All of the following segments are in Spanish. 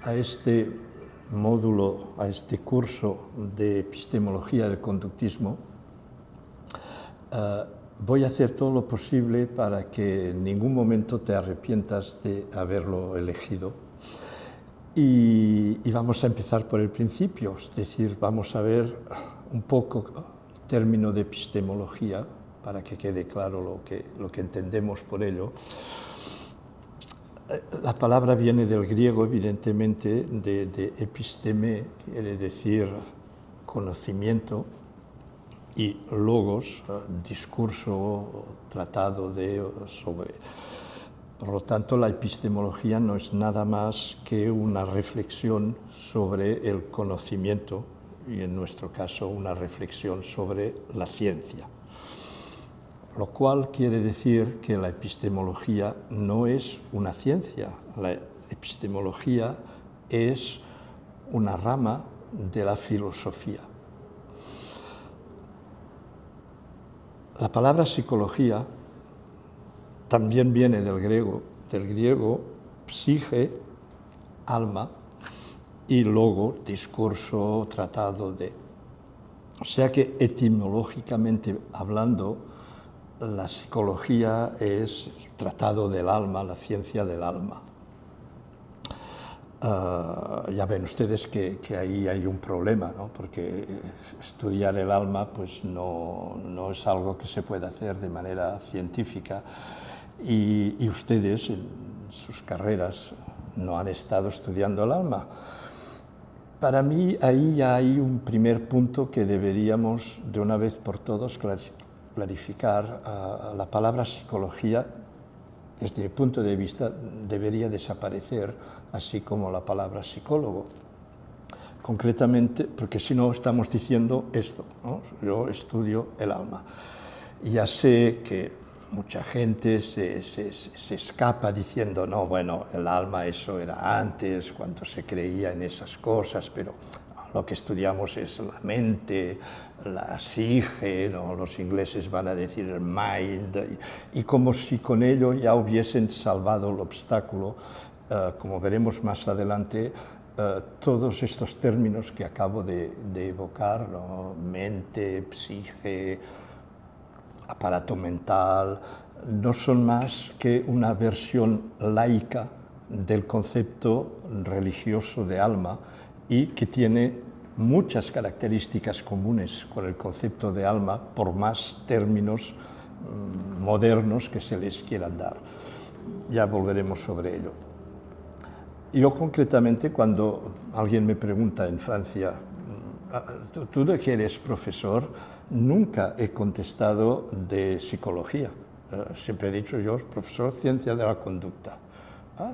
a este módulo, a este curso de epistemología del conductismo, voy a hacer todo lo posible para que en ningún momento te arrepientas de haberlo elegido. Y vamos a empezar por el principio, es decir, vamos a ver un poco el término de epistemología para que quede claro lo que entendemos por ello. La palabra viene del griego, evidentemente, de episteme, quiere decir conocimiento, y logos, discurso, tratado de, sobre. Por lo tanto, la epistemología no es nada más que una reflexión sobre el conocimiento y, en nuestro caso, una reflexión sobre la ciencia. Lo cual quiere decir que la epistemología no es una ciencia. La epistemología es una rama de la filosofía. La palabra psicología también viene del griego psique, alma, y logo, discurso, tratado de. O sea que etimológicamente hablando, la psicología es el tratado del alma, la ciencia del alma. Ya ven ustedes que ahí hay un problema, ¿no? Porque estudiar el alma pues no es algo que se pueda hacer de manera científica y ustedes en sus carreras no han estado estudiando el alma. Para mí ahí ya hay un primer punto que deberíamos de una vez por todos clarificar. La palabra psicología, desde mi punto de vista, debería desaparecer, así como la palabra psicólogo. Concretamente, porque si no estamos diciendo esto, ¿no? Yo estudio el alma. Ya sé que mucha gente se escapa diciendo, no, bueno, el alma eso era antes, cuando se creía en esas cosas, pero lo que estudiamos es la mente, la psique, ¿no? Los ingleses van a decir el mind, y como si con ello ya hubiesen salvado el obstáculo, como veremos más adelante, todos estos términos que acabo de evocar, ¿no? Mente, psique, aparato mental, no son más que una versión laica del concepto religioso de alma y que tiene muchas características comunes con el concepto de alma, por más términos modernos que se les quieran dar. Ya volveremos sobre ello. Yo concretamente, cuando alguien me pregunta en Francia, ¿tú de qué eres profesor?, nunca he contestado de psicología. Siempre he dicho yo, profesor, ciencia de la conducta.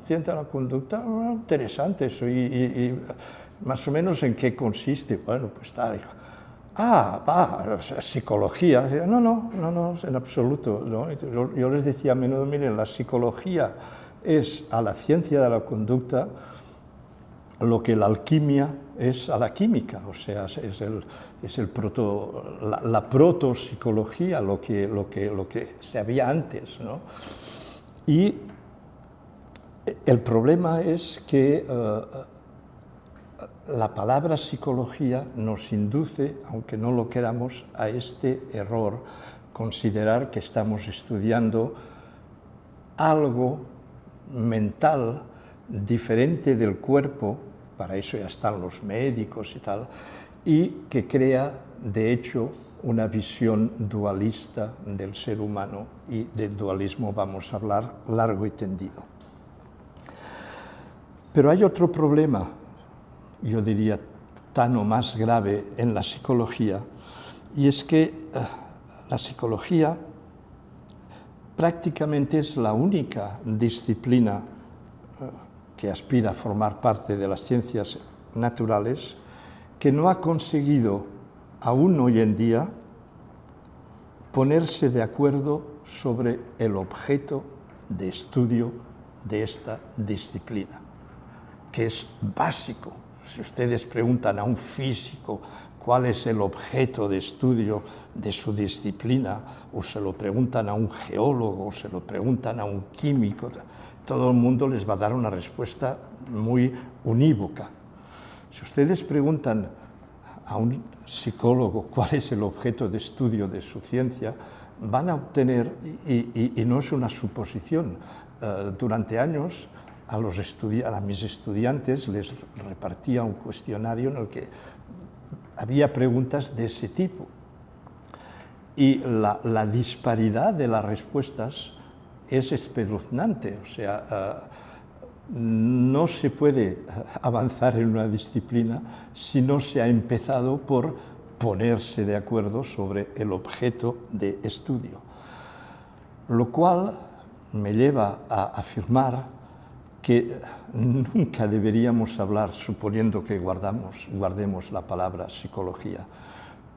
Ciencia de la conducta, interesante eso. Y más o menos en qué consiste. Bueno, pues tal. Psicología. No, en absoluto. ¿No? Yo les decía a menudo, miren, la psicología es a la ciencia de la conducta lo que la alquimia es a la química, o sea, es la protopsicología, lo que se había antes, ¿no? Y el problema es que la palabra psicología nos induce, aunque no lo queramos, a este error, considerar que estamos estudiando algo mental diferente del cuerpo, para eso ya están los médicos y tal, y que crea, de hecho, una visión dualista del ser humano, y del dualismo vamos a hablar largo y tendido. Pero hay otro problema, yo diría tan o más grave en la psicología, y es que la psicología prácticamente es la única disciplina que aspira a formar parte de las ciencias naturales que no ha conseguido aún hoy en día ponerse de acuerdo sobre el objeto de estudio de esta disciplina, que es básico. Si ustedes preguntan a un físico cuál es el objeto de estudio de su disciplina, o se lo preguntan a un geólogo, o se lo preguntan a un químico, todo el mundo les va a dar una respuesta muy unívoca. Si ustedes preguntan a un psicólogo cuál es el objeto de estudio de su ciencia, van a obtener, y no es una suposición, durante años a mis estudiantes les repartía un cuestionario en el que había preguntas de ese tipo. Y la disparidad de las respuestas es espeluznante. O sea, no se puede avanzar en una disciplina si no se ha empezado por ponerse de acuerdo sobre el objeto de estudio. Lo cual me lleva a afirmar que nunca deberíamos hablar, suponiendo que guardemos la palabra psicología,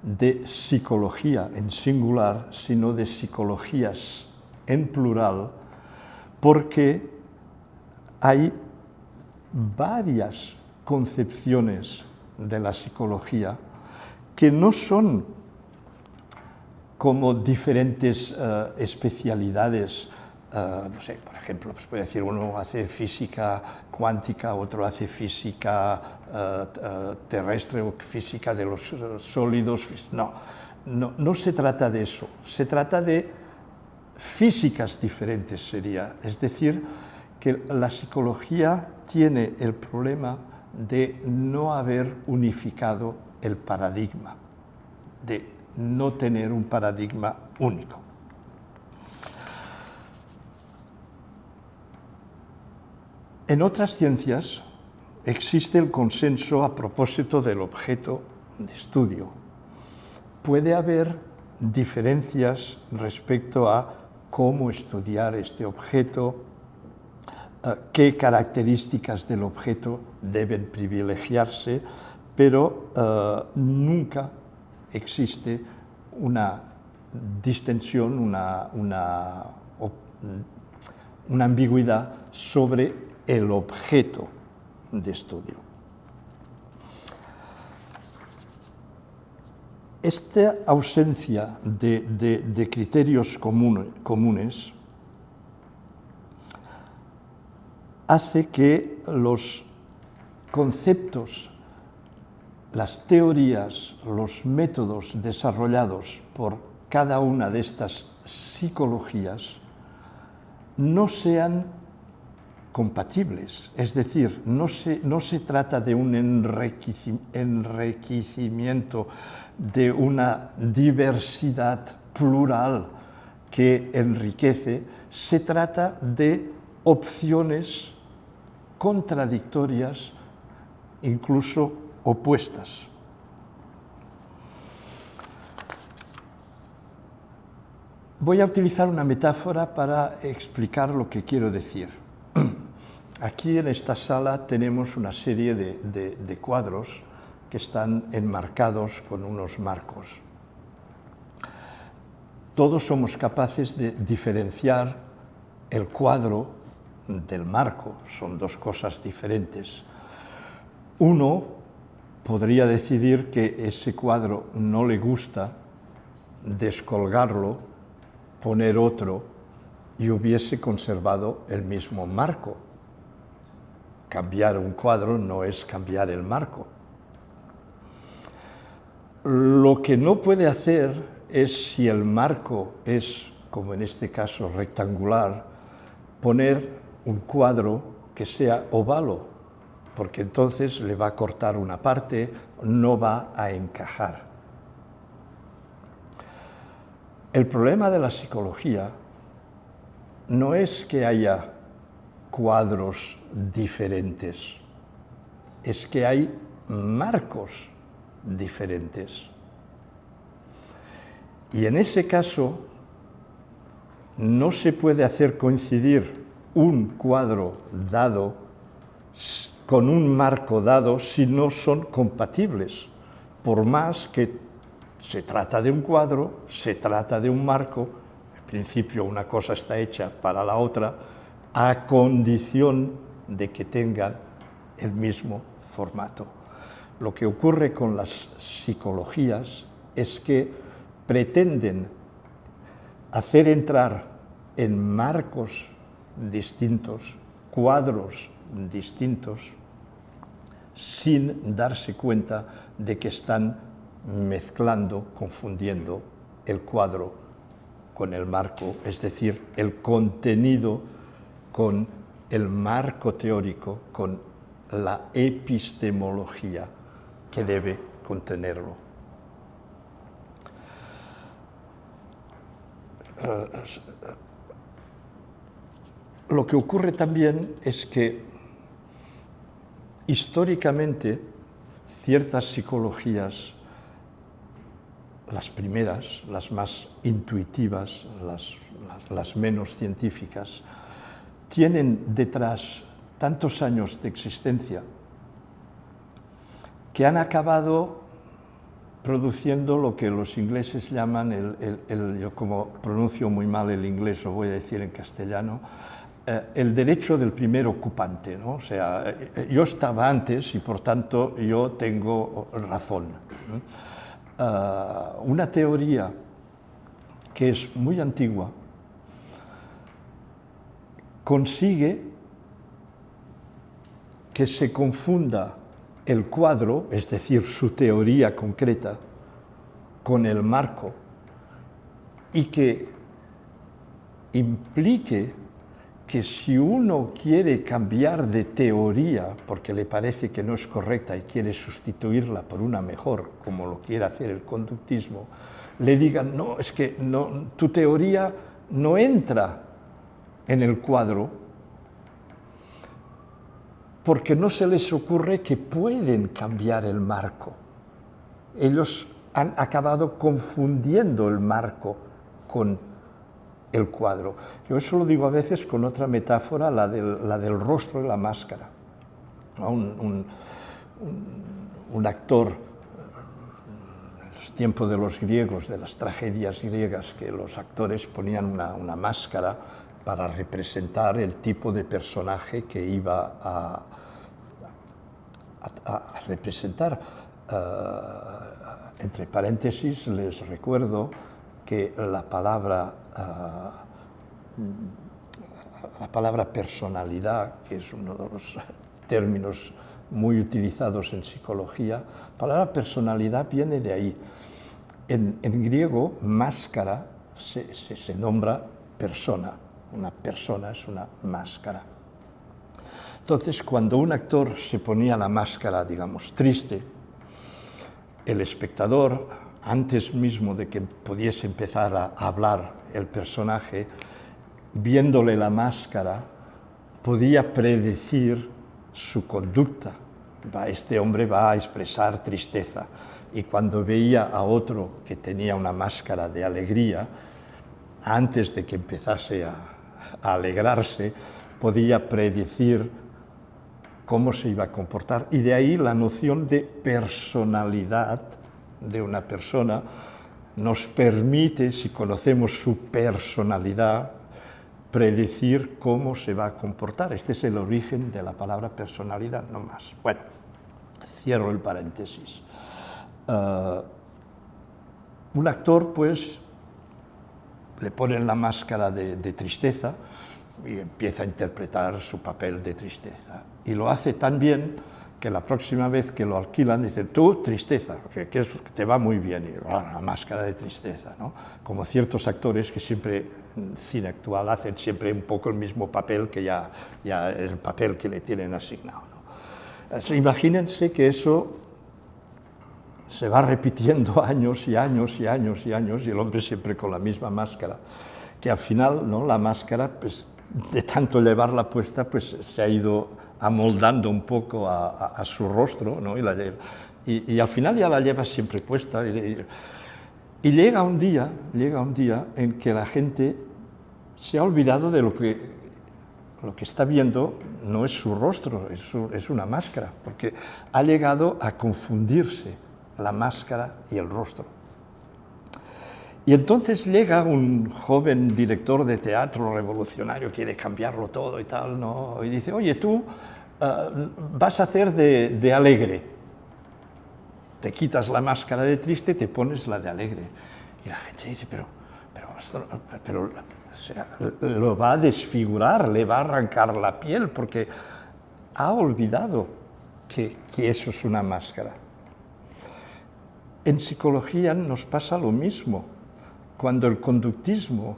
de psicología en singular, sino de psicologías en plural, porque hay varias concepciones de la psicología que no son como diferentes especialidades. No sé, por ejemplo, pues puede decir uno hace física cuántica, otro hace física terrestre o física de los sólidos. No se trata de eso, se trata de físicas diferentes sería. Es decir, que la psicología tiene el problema de no haber unificado el paradigma, de no tener un paradigma único. En otras ciencias existe el consenso a propósito del objeto de estudio. Puede haber diferencias respecto a cómo estudiar este objeto, qué características del objeto deben privilegiarse, pero nunca existe una distensión, una ambigüedad sobre el objeto de estudio. Esta ausencia de criterios comunes hace que los conceptos, las teorías, los métodos desarrollados por cada una de estas psicologías no sean compatibles, es decir, no se trata de un enriquecimiento, de una diversidad plural que enriquece, se trata de opciones contradictorias, incluso opuestas. Voy a utilizar una metáfora para explicar lo que quiero decir. Aquí en esta sala tenemos una serie de cuadros que están enmarcados con unos marcos. Todos somos capaces de diferenciar el cuadro del marco, son dos cosas diferentes. Uno podría decidir que ese cuadro no le gusta, descolgarlo, poner otro y hubiese conservado el mismo marco. Cambiar un cuadro no es cambiar el marco. Lo que no puede hacer es, si el marco es, como en este caso, rectangular, poner un cuadro que sea ovalo, porque entonces le va a cortar una parte, no va a encajar. El problema de la psicología no es que haya cuadros diferentes, es que hay marcos diferentes. Y en ese caso no se puede hacer coincidir un cuadro dado con un marco dado si no son compatibles, por más que se trata de un cuadro, se trata de un marco. En principio una cosa está hecha para la otra a condición de que tengan el mismo formato. Lo que ocurre con las psicologías es que pretenden hacer entrar en marcos distintos cuadros distintos sin darse cuenta de que están mezclando, confundiendo el cuadro con el marco, es decir, el contenido con el marco teórico, con la epistemología que debe contenerlo. Lo que ocurre también es que históricamente ciertas psicologías, las primeras, las más intuitivas, las menos científicas, tienen detrás tantos años de existencia que han acabado produciendo lo que los ingleses llaman, yo como pronuncio muy mal el inglés, lo voy a decir en castellano, el derecho del primer ocupante, ¿no? O sea, yo estaba antes y por tanto yo tengo razón. Una teoría que es muy antigua consigue que se confunda el cuadro, es decir, su teoría concreta, con el marco, y que implique que si uno quiere cambiar de teoría porque le parece que no es correcta y quiere sustituirla por una mejor, como lo quiere hacer el conductismo, le digan, no, es que no, tu teoría no entra en el cuadro porque no se les ocurre que pueden cambiar el marco. Ellos han acabado confundiendo el marco con el cuadro. Yo eso lo digo a veces con otra metáfora, la del rostro y la máscara. Un actor, en los tiempos de los griegos, de las tragedias griegas, que los actores ponían una máscara para representar el tipo de personaje que iba a representar. Entre paréntesis, les recuerdo que la palabra personalidad, que es uno de los términos muy utilizados en psicología, la palabra personalidad viene de ahí. En griego, máscara se nombra persona. Una persona es una máscara. Entonces, cuando un actor se ponía la máscara, digamos, triste, el espectador, antes mismo de que pudiese empezar a hablar el personaje, viéndole la máscara, podía predecir su conducta. Este hombre va a expresar tristeza. Y cuando veía a otro que tenía una máscara de alegría, antes de que empezase a alegrarse, podía predecir cómo se iba a comportar. Y de ahí la noción de personalidad de una persona nos permite, si conocemos su personalidad, predecir cómo se va a comportar. Este es el origen de la palabra personalidad, no más. Bueno, cierro el paréntesis. Un actor, pues, le ponen la máscara de tristeza y empieza a interpretar su papel de tristeza. Y lo hace tan bien que la próxima vez que lo alquilan dicen, tú, tristeza, que te va muy bien, y la máscara de tristeza, ¿no? Como ciertos actores que siempre, en cine actual, hacen siempre un poco el mismo papel que ya el papel que le tienen asignado, ¿no? Imagínense que eso se va repitiendo años y años y años y años, y el hombre siempre con la misma máscara, que al final, ¿no?, la máscara, pues, de tanto llevarla puesta, pues se ha ido amoldando un poco a su rostro, ¿no? Y al final ya la lleva siempre puesta. Y llega un día en que la gente se ha olvidado de lo que está viendo no es su rostro, es una máscara, porque ha llegado a confundirse la máscara y el rostro. Y entonces llega un joven director de teatro revolucionario, quiere cambiarlo todo y tal, ¿no? Y dice, oye, tú vas a hacer de alegre. Te quitas la máscara de triste y te pones la de alegre. Y la gente dice, pero O sea, lo va a desfigurar, le va a arrancar la piel, porque ha olvidado que eso es una máscara. En psicología nos pasa lo mismo. Cuando el conductismo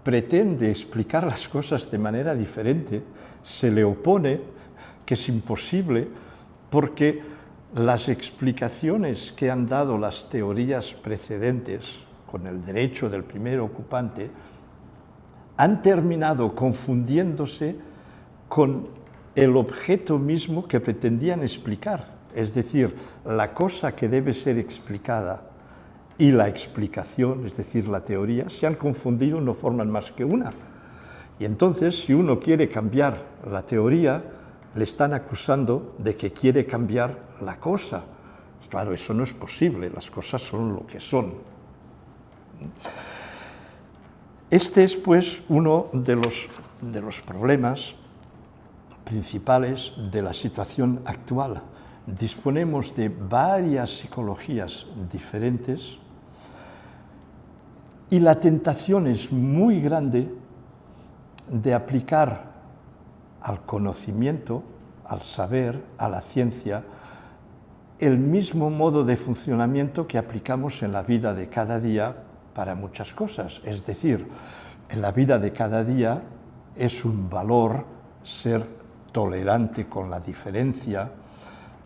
pretende explicar las cosas de manera diferente, se le opone que es imposible, porque las explicaciones que han dado las teorías precedentes, con el derecho del primer ocupante, han terminado confundiéndose con el objeto mismo que pretendían explicar. Es decir, la cosa que debe ser explicada y la explicación, es decir, la teoría, se han confundido, no forman más que una. Y entonces, si uno quiere cambiar la teoría, le están acusando de que quiere cambiar la cosa. Claro, eso no es posible, las cosas son lo que son. Este es, pues, uno de los problemas principales de la situación actual. Disponemos de varias psicologías diferentes y la tentación es muy grande de aplicar al conocimiento, al saber, a la ciencia, el mismo modo de funcionamiento que aplicamos en la vida de cada día para muchas cosas. Es decir, en la vida de cada día es un valor ser tolerante con la diferencia,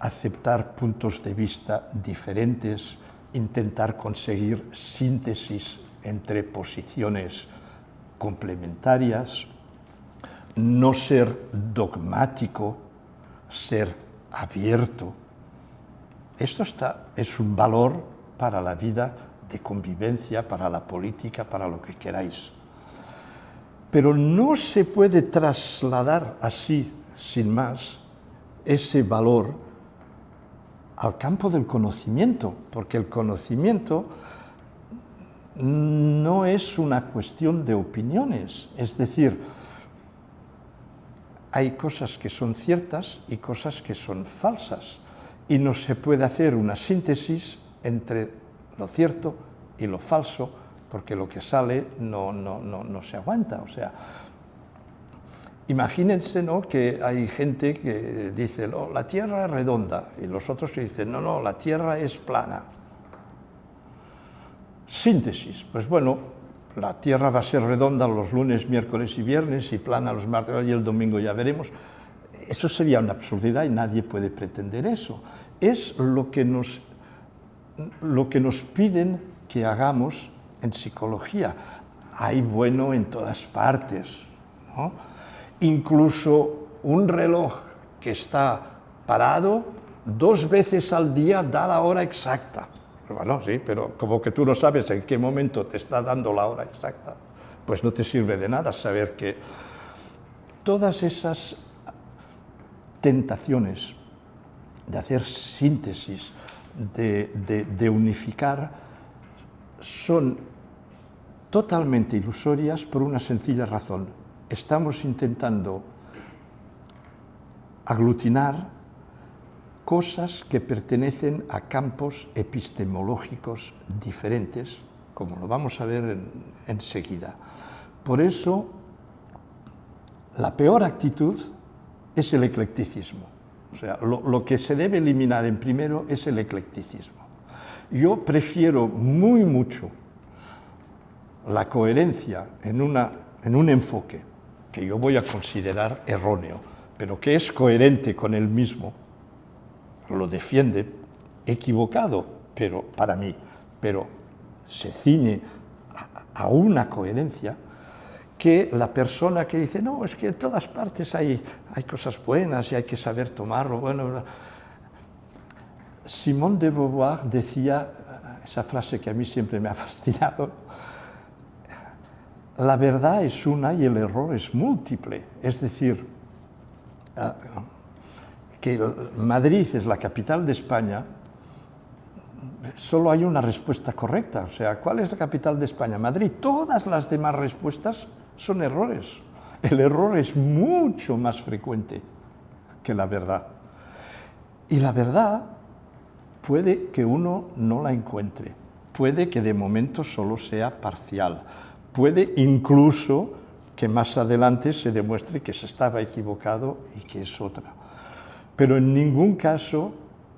aceptar puntos de vista diferentes, intentar conseguir síntesis entre posiciones complementarias, no ser dogmático, ser abierto. Esto es un valor para la vida de convivencia, para la política, para lo que queráis. Pero no se puede trasladar así, sin más, ese valor al campo del conocimiento, porque el conocimiento no es una cuestión de opiniones, es decir, hay cosas que son ciertas y cosas que son falsas, y no se puede hacer una síntesis entre lo cierto y lo falso, porque lo que sale no se aguanta. O sea, imagínense, ¿no?, que hay gente que dice, no, la Tierra es redonda, y los otros que dicen, no, la Tierra es plana. Síntesis, pues bueno, la Tierra va a ser redonda los lunes, miércoles y viernes, y plana los martes y el domingo, ya veremos. Eso sería una absurdidad y nadie puede pretender eso. Es lo que nos piden que hagamos en psicología. Hay bueno en todas partes, ¿no? Incluso un reloj que está parado 2 veces al día da la hora exacta. Bueno, sí, pero como que tú no sabes en qué momento te está dando la hora exacta, pues no te sirve de nada saber que todas esas tentaciones de hacer síntesis, de unificar, son totalmente ilusorias por una sencilla razón. Estamos intentando aglutinar cosas que pertenecen a campos epistemológicos diferentes, como lo vamos a ver enseguida. Por eso, la peor actitud es el eclecticismo. O sea, lo que se debe eliminar en primero es el eclecticismo. Yo prefiero muy mucho la coherencia en un enfoque que yo voy a considerar erróneo, pero que es coherente con él mismo, lo defiende, equivocado, pero para mí, pero se ciñe a una coherencia, que la persona que dice, no, es que en todas partes hay cosas buenas y hay que saber tomarlo. Bueno, Simone de Beauvoir decía esa frase que a mí siempre me ha fascinado: la verdad es una y el error es múltiple. Es decir, que Madrid es la capital de España, solo hay una respuesta correcta. O sea, ¿cuál es la capital de España? Madrid. Todas las demás respuestas son errores. El error es mucho más frecuente que la verdad. Y la verdad puede que uno no la encuentre, puede que de momento solo sea parcial, Puede incluso que más adelante se demuestre que se estaba equivocado y que es otra. Pero en ningún caso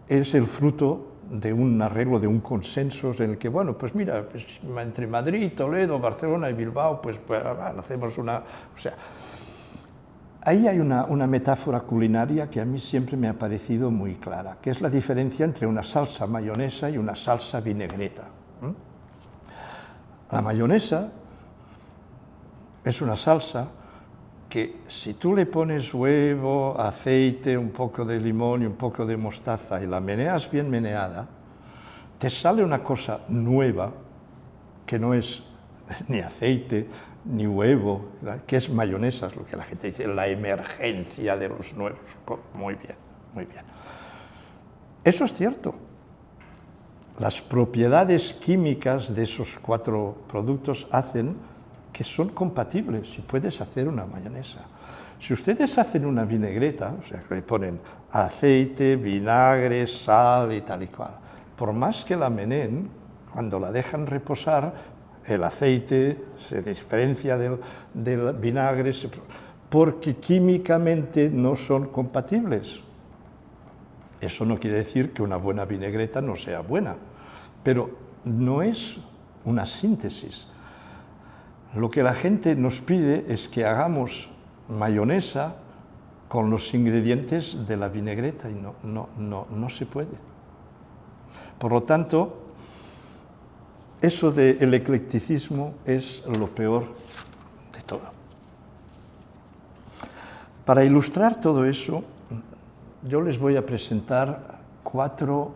es el fruto de un arreglo, de un consenso en el que, bueno, pues mira, pues entre Madrid, Toledo, Barcelona y Bilbao, pues hacemos una... O sea, ahí hay una metáfora culinaria que a mí siempre me ha parecido muy clara, que es la diferencia entre una salsa mayonesa y una salsa vinagreta. La mayonesa es una salsa que si tú le pones huevo, aceite, un poco de limón y un poco de mostaza y la meneas bien meneada, te sale una cosa nueva que no es ni aceite ni huevo, que es mayonesa, es lo que la gente dice, la emergencia de los nuevos. Muy bien, muy bien. Eso es cierto. Las propiedades químicas de esos 4 productos hacen que son compatibles y puedes hacer una mayonesa. Si ustedes hacen una vinagreta, o sea, que le ponen aceite, vinagre, sal y tal y cual, por más que la meneen, cuando la dejan reposar, el aceite se diferencia del vinagre porque químicamente no son compatibles. Eso no quiere decir que una buena vinagreta no sea buena, pero no es una síntesis. Lo que la gente nos pide es que hagamos mayonesa con los ingredientes de la vinagreta y no se puede. Por lo tanto, eso del eclecticismo es lo peor de todo. Para ilustrar todo eso, yo les voy a presentar 4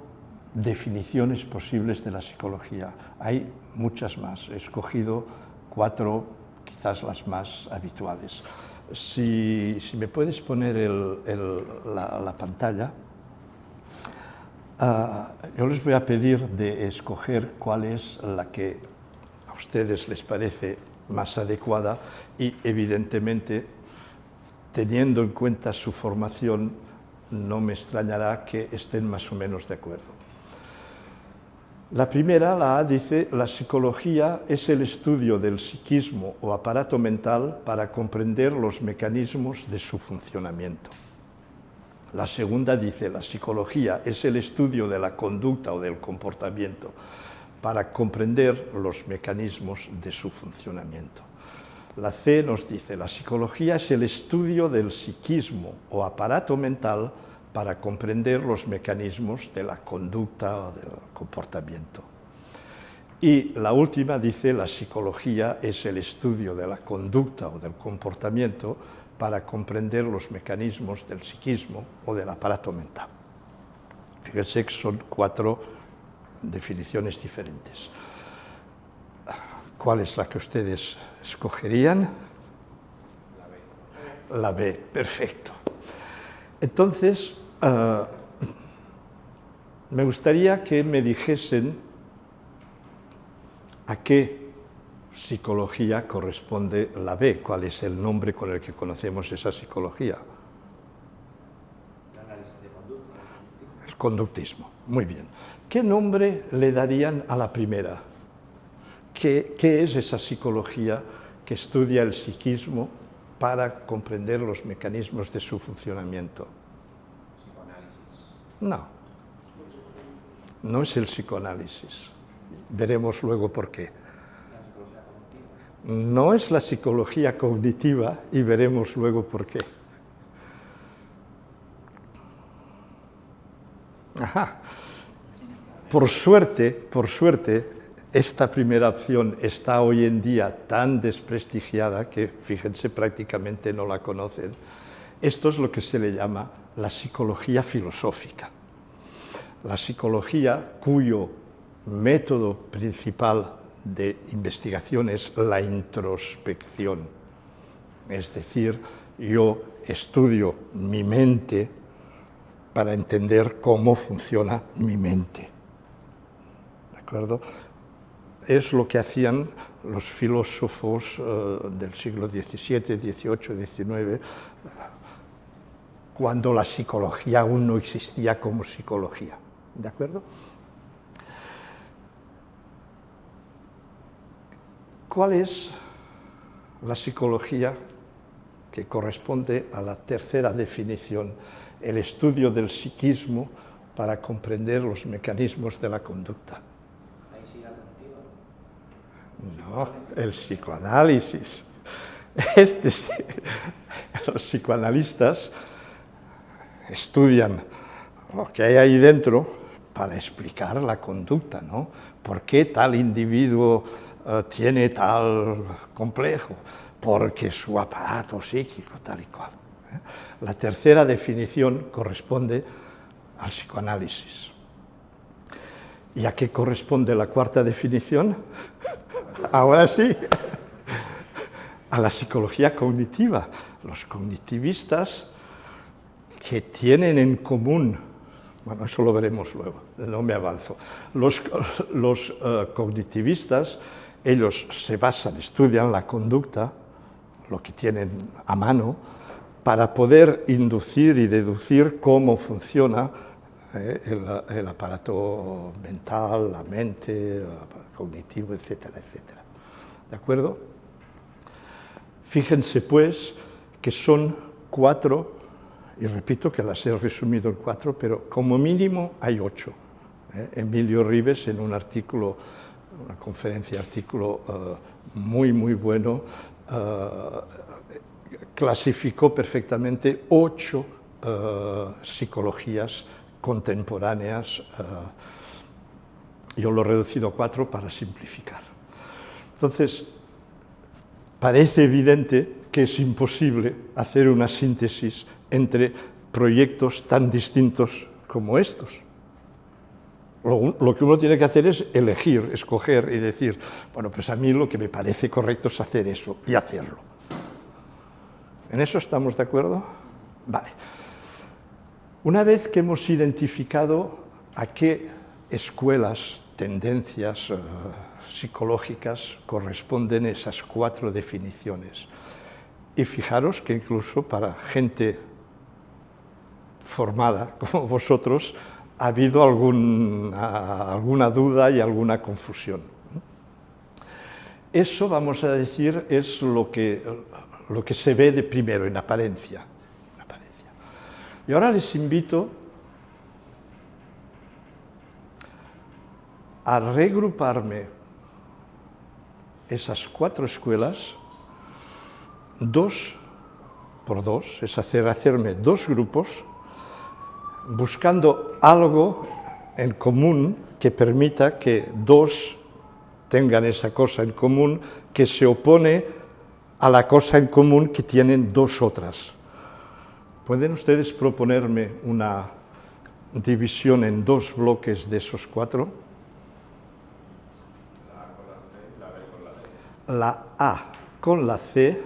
definiciones posibles de la psicología. Hay muchas más, he escogido 4, quizás las más habituales. Si me puedes poner la pantalla, yo les voy a pedir de escoger cuál es la que a ustedes les parece más adecuada y, evidentemente, teniendo en cuenta su formación, no me extrañará que estén más o menos de acuerdo. La primera, la A, dice: la psicología es el estudio del psiquismo o aparato mental para comprender los mecanismos de su funcionamiento. La segunda dice: la psicología es el estudio de la conducta o del comportamiento para comprender los mecanismos de su funcionamiento. La C nos dice: la psicología es el estudio del psiquismo o aparato mental para comprender los mecanismos de la conducta o del comportamiento. Y la última dice: la psicología es el estudio de la conducta o del comportamiento para comprender los mecanismos del psiquismo o del aparato mental. Fíjense que son 4 definiciones diferentes. ¿Cuál es la que ustedes escogerían? La B. La B, perfecto. Entonces, me gustaría que me dijesen a qué psicología corresponde la B, cuál es el nombre con el que conocemos esa psicología. El análisis de conducta. El conductismo, muy bien. ¿Qué nombre le darían a la primera? ¿Qué es esa psicología que estudia el psiquismo para comprender los mecanismos de su funcionamiento? Psicoanálisis. No es el psicoanálisis. Veremos luego por qué. No es la psicología cognitiva y veremos luego por qué. Ajá. Por suerte, esta primera opción está hoy en día tan desprestigiada que, fíjense, prácticamente no la conocen. Esto es lo que se le llama la psicología filosófica. La psicología cuyo método principal de investigación es la introspección. Es decir, yo estudio mi mente para entender cómo funciona mi mente. ¿De acuerdo? Es lo que hacían los filósofos del siglo XVII, XVIII, XIX, cuando la psicología aún no existía como psicología. ¿De acuerdo? ¿Cuál es la psicología que corresponde a la tercera definición, el estudio del psiquismo para comprender los mecanismos de la conducta. Ahí sí la cognitiva. No, el psicoanálisis. Los psicoanalistas estudian lo que hay ahí dentro para explicar la conducta, ¿no? ¿Por qué tal individuo tiene tal complejo? Porque su aparato psíquico, tal y cual. La tercera definición corresponde al psicoanálisis. ¿Y a qué corresponde la cuarta definición? Ahora sí, a la psicología cognitiva. Los cognitivistas que tienen en común, bueno, eso lo veremos luego, no me avanzo. Los cognitivistas, ellos se basan, estudian la conducta, lo que tienen a mano, para poder inducir y deducir cómo funciona el aparato mental, la mente, el aparato cognitivo, etcétera, etcétera. ¿De acuerdo? Fíjense, pues, que son 4, y repito que las he resumido en 4, pero como mínimo hay 8. Emilio Ribes, en un artículo, una conferencia, artículo muy, muy bueno, clasificó perfectamente 8 psicologías contemporáneas. Yo lo he reducido a 4 para simplificar. Entonces, parece evidente que es imposible hacer una síntesis entre proyectos tan distintos como estos. Lo que uno tiene que hacer es elegir, escoger y decir, bueno, pues a mí lo que me parece correcto es hacer eso y hacerlo. ¿En eso estamos de acuerdo? Vale. Una vez que hemos identificado a qué escuelas, tendencias psicológicas corresponden esas 4 definiciones, y fijaros que incluso para gente formada como vosotros ha habido alguna duda y alguna confusión. Eso, vamos a decir, es lo que se ve de primero, en apariencia. Y ahora les invito a regruparme esas 4 escuelas 2 por 2, es hacerme 2 grupos, buscando algo en común que permita que 2 tengan esa cosa en común que se opone a la cosa en común que tienen 2 otras. ¿Pueden ustedes proponerme una división en 2 bloques de esos 4? La A con la C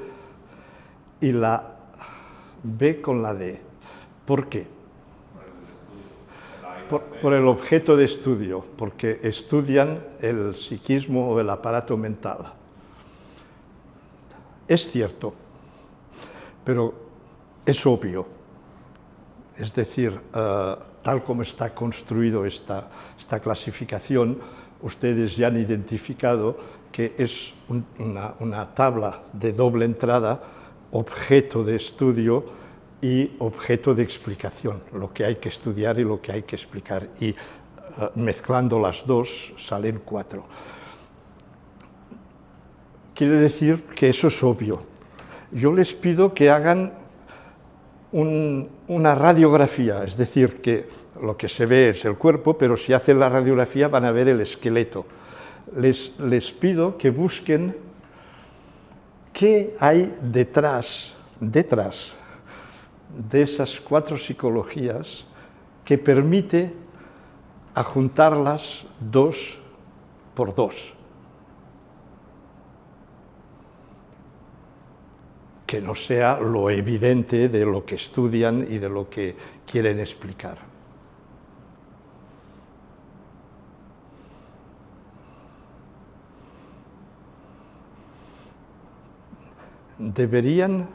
y la B con la D. ¿Por qué? Por el objeto de estudio, porque estudian el psiquismo o el aparato mental. Es cierto, pero es obvio. Es decir, tal como está construido esta clasificación, ustedes ya han identificado que es una tabla de doble entrada, objeto de estudio y objeto de explicación, lo que hay que estudiar y lo que hay que explicar. Y mezclando las 2 salen 4. Quiere decir que eso es obvio. Yo les pido que hagan una radiografía, es decir, que lo que se ve es el cuerpo, pero si hacen la radiografía van a ver el esqueleto. Les pido que busquen qué hay detrás de esas 4 psicologías que permite ajuntarlas 2 por 2. Que no sea lo evidente de lo que estudian y de lo que quieren explicar. Deberían.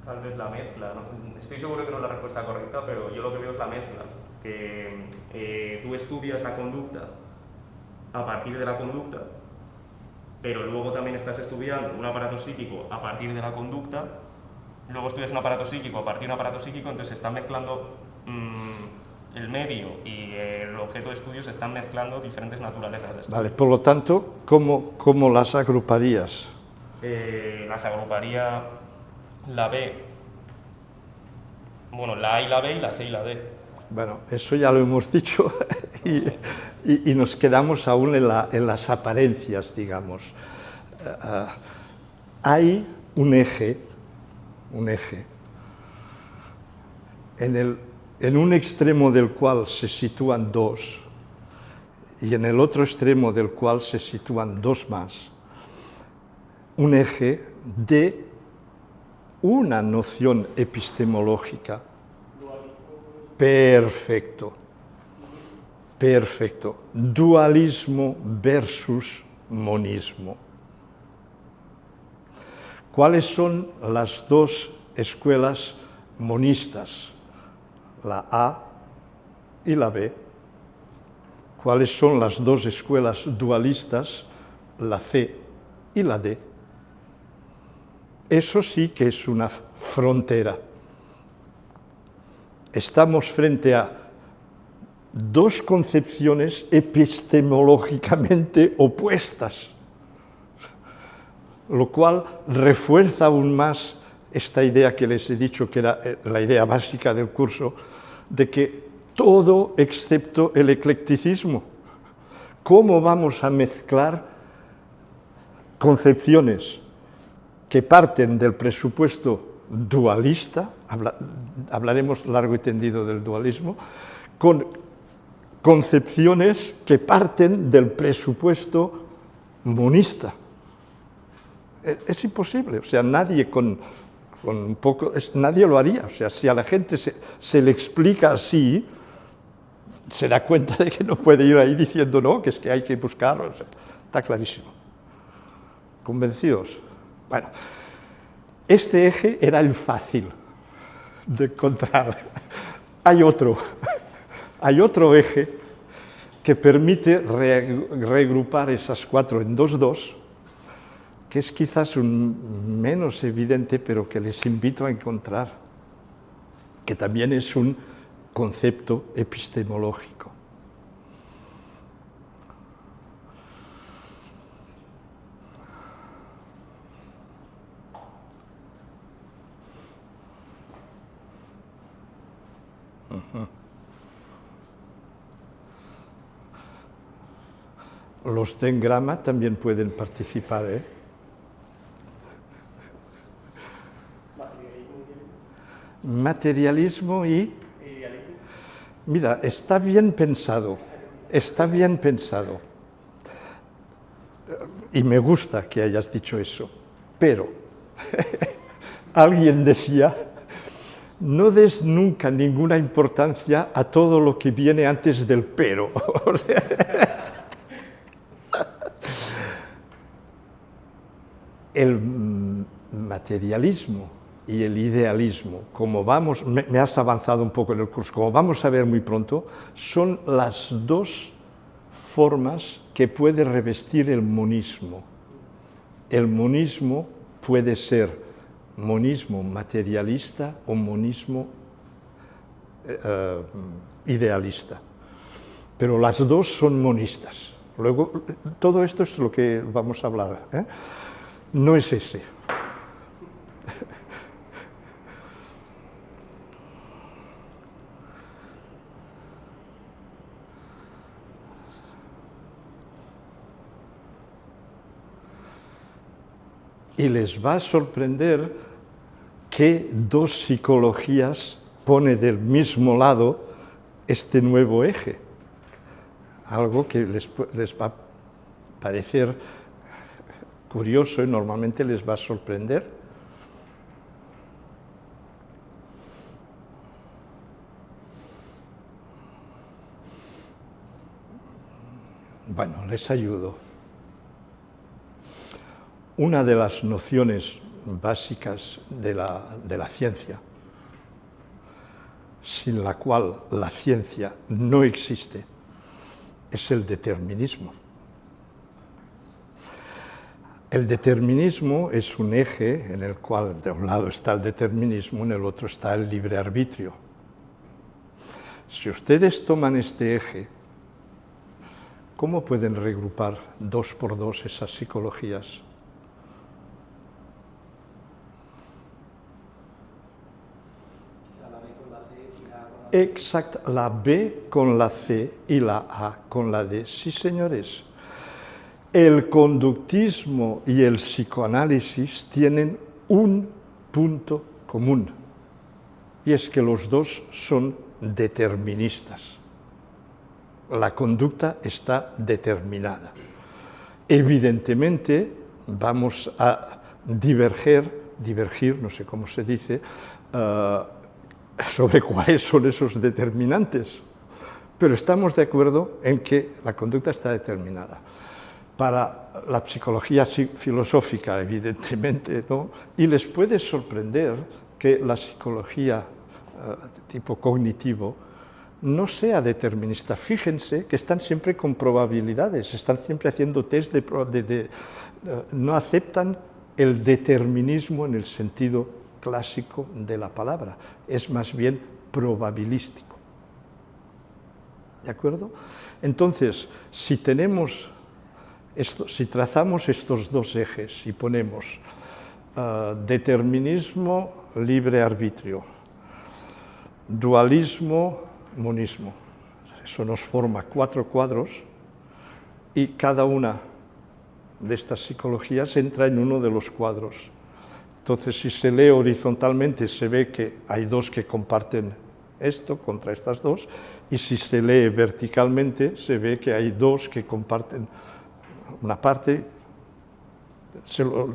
Tal vez la mezcla, ¿no? Estoy seguro que no es la respuesta correcta, pero yo lo que veo es la mezcla. que tú estudias la conducta a partir de la conducta, pero luego también estás estudiando un aparato psíquico a partir de la conducta, luego estudias un aparato psíquico a partir de un aparato psíquico, entonces se están mezclando el medio y el objeto de estudio, se están mezclando diferentes naturalezas de estudio. Vale, por lo tanto, ¿cómo las agruparías? Las agruparía la B, bueno, la A y la B y la C y la D. Bueno, eso ya lo hemos dicho y nos quedamos aún en las apariencias, digamos. Hay un eje en un extremo del cual se sitúan dos y en el otro extremo del cual se sitúan dos más. Un eje de una noción epistemológica. Perfecto. Dualismo versus monismo. ¿Cuáles son las dos escuelas monistas? La A y la B. ¿Cuáles son las dos escuelas dualistas? La C y la D. Eso sí que es una frontera. Estamos frente a dos concepciones epistemológicamente opuestas, lo cual refuerza aún más esta idea que les he dicho, que era la idea básica del curso, de que todo excepto el eclecticismo. ¿Cómo vamos a mezclar concepciones que parten del presupuesto dualista, hablaremos largo y tendido del dualismo, con concepciones que parten del presupuesto monista? Es imposible, o sea, nadie nadie lo haría. O sea, si a la gente se le explica así, se da cuenta de que no puede ir ahí diciendo no, que es que hay que buscarlo. O sea, está clarísimo. ¿Convencidos? Bueno, este eje era el fácil de encontrar. Hay otro eje que permite reagrupar esas cuatro en dos, que es quizás un menos evidente, pero que les invito a encontrar, que también es un concepto epistemológico. Los de engrama también pueden participar, ¿eh? Materialismo y... Idealismo. Mira, está bien pensado. Y me gusta que hayas dicho eso, pero alguien decía, no des nunca ninguna importancia a todo lo que viene antes del pero. O sea, el materialismo y el idealismo, como me has avanzado un poco en el curso, como vamos a ver muy pronto, son las dos formas que puede revestir el monismo. El monismo puede ser monismo materialista o monismo idealista, pero las dos son monistas. Luego, todo esto es lo que vamos a hablar, ¿eh? No es ese. Y les va a sorprender que dos psicologías pone del mismo lado este nuevo eje. Algo que les va a parecer curioso y normalmente les va a sorprender. Bueno, les ayudo. Una de las nociones básicas de la ciencia sin la cual la ciencia no existe, es el determinismo. El determinismo es un eje en el cual de un lado está el determinismo, en el otro está el libre arbitrio. Si ustedes toman este eje, ¿cómo pueden regrupar 2 por 2 esas psicologías? Quizá la B con la C y la A con la D. Exacto, la B con la C y la A con la D. Sí, señores. El conductismo y el psicoanálisis tienen un punto común, y es que los dos son deterministas. La conducta está determinada. Evidentemente, vamos a divergir, no sé cómo se dice, sobre cuáles son esos determinantes, pero estamos de acuerdo en que la conducta está determinada. Para la psicología filosófica, evidentemente, ¿no? Y les puede sorprender que la psicología tipo cognitivo no sea determinista. Fíjense que están siempre con probabilidades, están siempre haciendo test no aceptan el determinismo en el sentido clásico de la palabra, es más bien probabilístico. ¿De acuerdo? Entonces, si trazamos estos 2 ejes y ponemos determinismo, libre arbitrio, dualismo, monismo, eso nos forma 4 cuadros y cada una de estas psicologías entra en uno de los cuadros. Entonces, si se lee horizontalmente, se ve que hay 2 que comparten esto contra estas 2, y si se lee verticalmente, se ve que hay 2 que comparten una parte.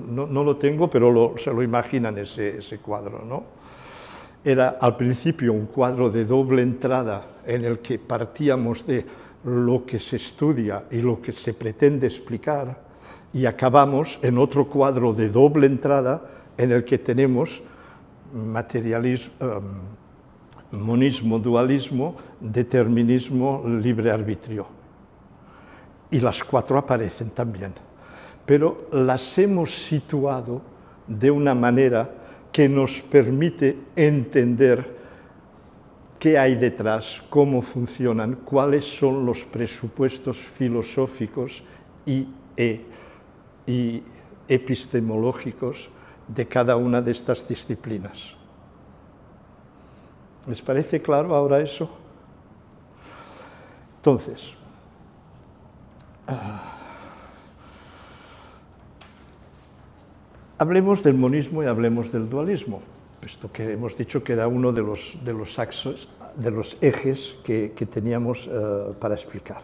No lo tengo, pero se lo imaginan ese cuadro, ¿no? Era al principio un cuadro de doble entrada en el que partíamos de lo que se estudia y lo que se pretende explicar, y acabamos en otro cuadro de doble entrada en el que tenemos materialismo, monismo, dualismo, determinismo, libre arbitrio. Y las 4 aparecen también, pero las hemos situado de una manera que nos permite entender qué hay detrás, cómo funcionan, cuáles son los presupuestos filosóficos y epistemológicos de cada una de estas disciplinas. ¿Les parece claro ahora eso? Entonces, hablemos del monismo y hablemos del dualismo, puesto que hemos dicho que era uno de los ejes que teníamos para explicar.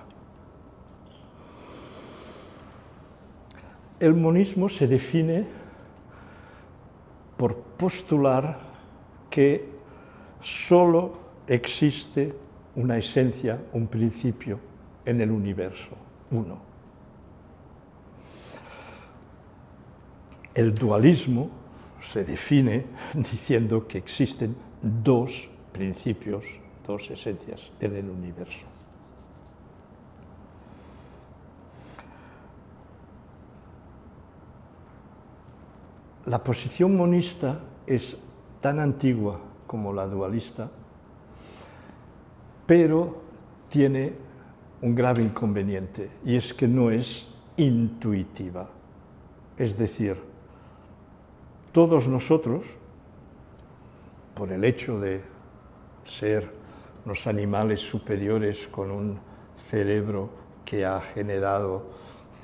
El monismo se define por postular que solo existe una esencia, un principio en el universo, uno. El dualismo se define diciendo que existen 2 principios, 2 esencias en el universo. La posición monista es tan antigua como la dualista, pero tiene un grave inconveniente, y es que no es intuitiva. Es decir, todos nosotros, por el hecho de ser unos animales superiores con un cerebro que ha generado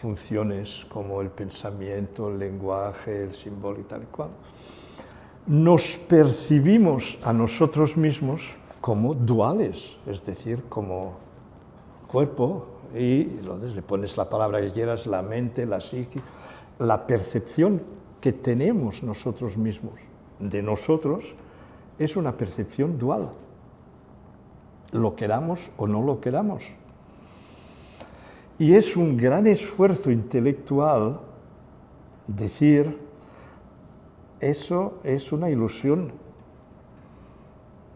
funciones como el pensamiento, el lenguaje, el símbolo y tal y cual, nos percibimos a nosotros mismos como duales, es decir, como cuerpo, y entonces le pones la palabra que quieras, la mente, la psique, la percepción que tenemos nosotros mismos de nosotros es una percepción dual, lo queramos o no lo queramos. Y es un gran esfuerzo intelectual decir, eso es una ilusión.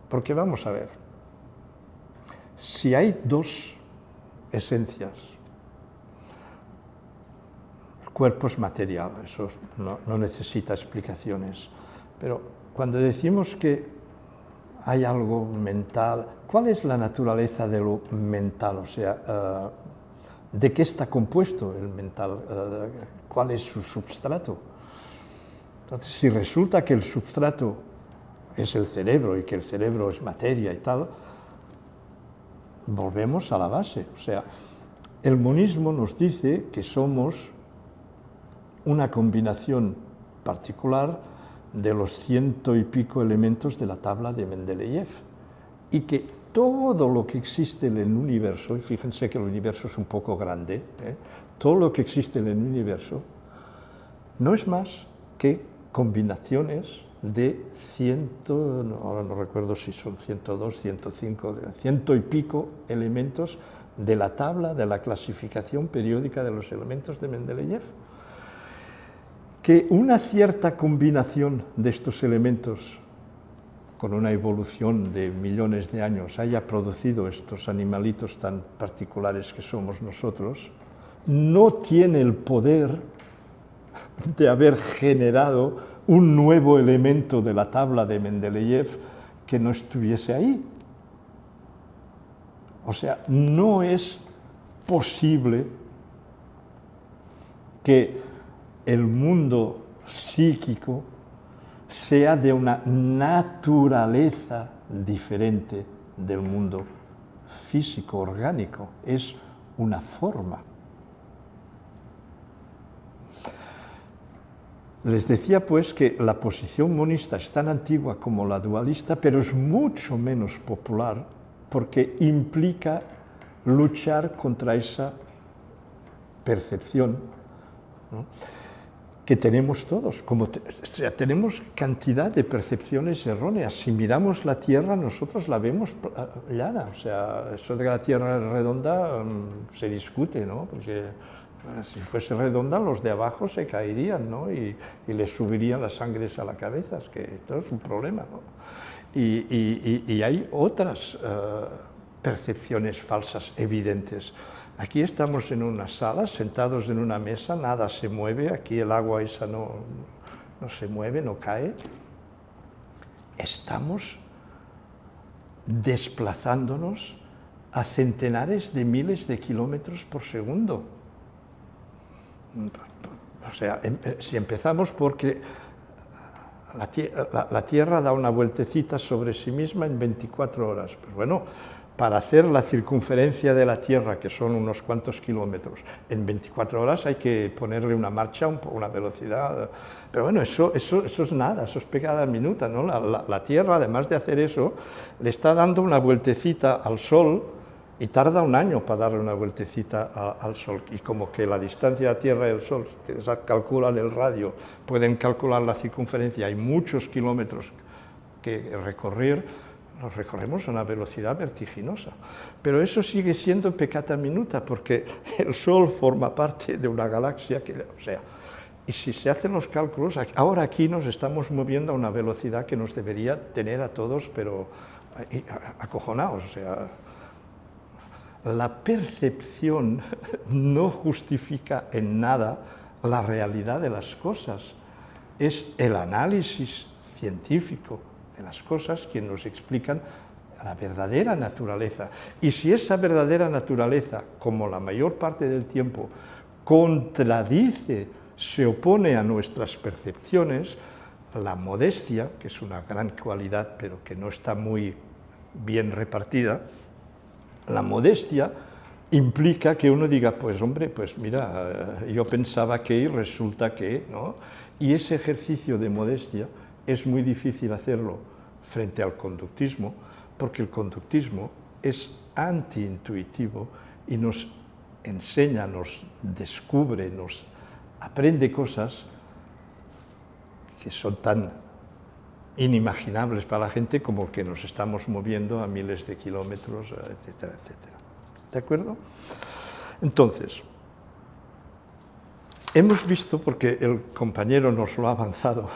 Porque vamos a ver, si hay dos esencias, el cuerpo es material, eso no necesita explicaciones, pero cuando decimos que hay algo mental, ¿cuál es la naturaleza de lo mental? O sea, ¿de qué está compuesto el mental? ¿Cuál es su substrato? Entonces, si resulta que el substrato es el cerebro y que el cerebro es materia y tal, volvemos a la base. O sea, el monismo nos dice que somos una combinación particular de los 100 y pico elementos de la tabla de Mendeleev y que todo lo que existe en el universo, y fíjense que el universo es un poco grande, todo lo que existe en el universo no es más que combinaciones de 100, ahora no recuerdo si son 102, 105, 100 y pico elementos de la tabla de la clasificación periódica de los elementos de Mendeleev. Que una cierta combinación de estos elementos, con una evolución de millones de años, haya producido estos animalitos tan particulares que somos nosotros, no tiene el poder de haber generado un nuevo elemento de la tabla de Mendeleev que no estuviese ahí. O sea, no es posible que el mundo psíquico sea de una naturaleza diferente del mundo físico, orgánico. Es una forma. Les decía pues que la posición monista es tan antigua como la dualista, pero es mucho menos popular porque implica luchar contra esa percepción, ¿no?, que tenemos todos. O sea, tenemos cantidad de percepciones erróneas. Si miramos la Tierra, nosotros la vemos llana. O sea, eso de que la Tierra es redonda se discute, ¿no? Porque si fuese redonda, los de abajo se caerían, ¿no? Y les subirían las sangres a la cabeza, es que esto es un problema, ¿no? Y hay otras percepciones falsas evidentes. Aquí estamos en una sala, sentados en una mesa, nada se mueve, aquí el agua esa no se mueve, no cae. Estamos desplazándonos a centenares de miles de kilómetros por segundo. O sea, si empezamos porque la Tierra da una vueltecita sobre sí misma en 24 horas. Pues bueno, para hacer la circunferencia de la Tierra, que son unos cuantos kilómetros, en 24 horas hay que ponerle una marcha, una velocidad. Pero bueno, eso es nada, eso es pegada minuta, ¿no? La Tierra, además de hacer eso, le está dando una vueltecita al Sol y tarda un año para darle una vueltecita al Sol. Y como que la distancia de la Tierra y el Sol, que calculan el radio, pueden calcular la circunferencia, hay muchos kilómetros que recorrer, nos recorremos a una velocidad vertiginosa. Pero eso sigue siendo peccata minuta, porque el Sol forma parte de una galaxia que, o sea, y si se hacen los cálculos, ahora aquí nos estamos moviendo a una velocidad que nos debería tener a todos, pero acojonados. O sea, la percepción no justifica en nada la realidad de las cosas. Es el análisis científico de las cosas quien nos explican la verdadera naturaleza. Y si esa verdadera naturaleza, como la mayor parte del tiempo, contradice, se opone a nuestras percepciones, la modestia, que es una gran cualidad pero que no está muy bien repartida, la modestia implica que uno diga, pues hombre, pues mira, yo pensaba que y resulta que, ¿no? Y ese ejercicio de modestia es muy difícil hacerlo frente al conductismo, porque el conductismo es antiintuitivo y nos enseña, nos descubre, nos aprende cosas que son tan inimaginables para la gente como que nos estamos moviendo a miles de kilómetros, etcétera, etcétera. ¿De acuerdo? Entonces, hemos visto, porque el compañero nos lo ha avanzado,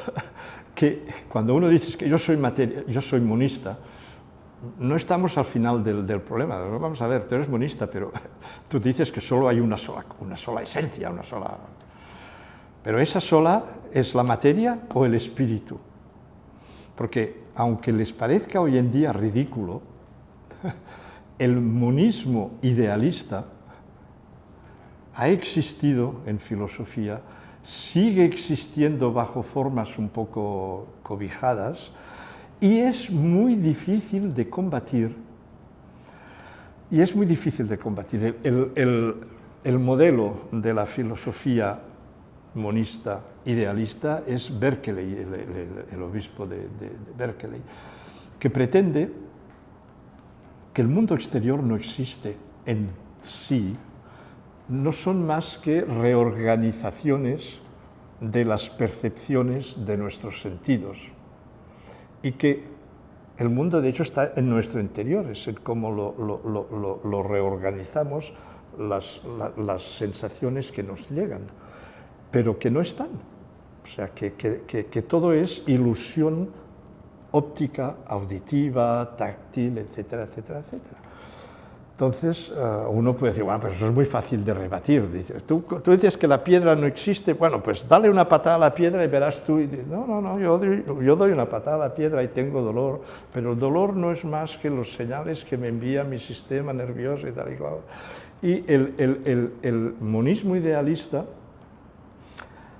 que cuando uno dice que yo soy monista, no estamos al final del problema. Vamos a ver, tú eres monista, pero tú dices que solo hay una sola esencia, una sola... Pero esa sola es la materia o el espíritu. Porque aunque les parezca hoy en día ridículo, el monismo idealista ha existido en filosofía, sigue existiendo bajo formas un poco cobijadas y es muy difícil de combatir. El modelo de la filosofía monista idealista es Berkeley, el obispo de Berkeley, que pretende que el mundo exterior no existe en sí, no son más que reorganizaciones de las percepciones de nuestros sentidos y que el mundo de hecho está en nuestro interior, es como lo reorganizamos las sensaciones que nos llegan, pero que no están, o sea que todo es ilusión óptica, auditiva, táctil, etcétera, etcétera, etcétera. Entonces, uno puede decir, bueno, pero eso es muy fácil de rebatir. Dices, tú dices que la piedra no existe, bueno, pues dale una patada a la piedra y verás tú. Y dices, no, yo doy una patada a la piedra y tengo dolor, pero el dolor no es más que los señales que me envía mi sistema nervioso y tal y cual. Y el monismo idealista,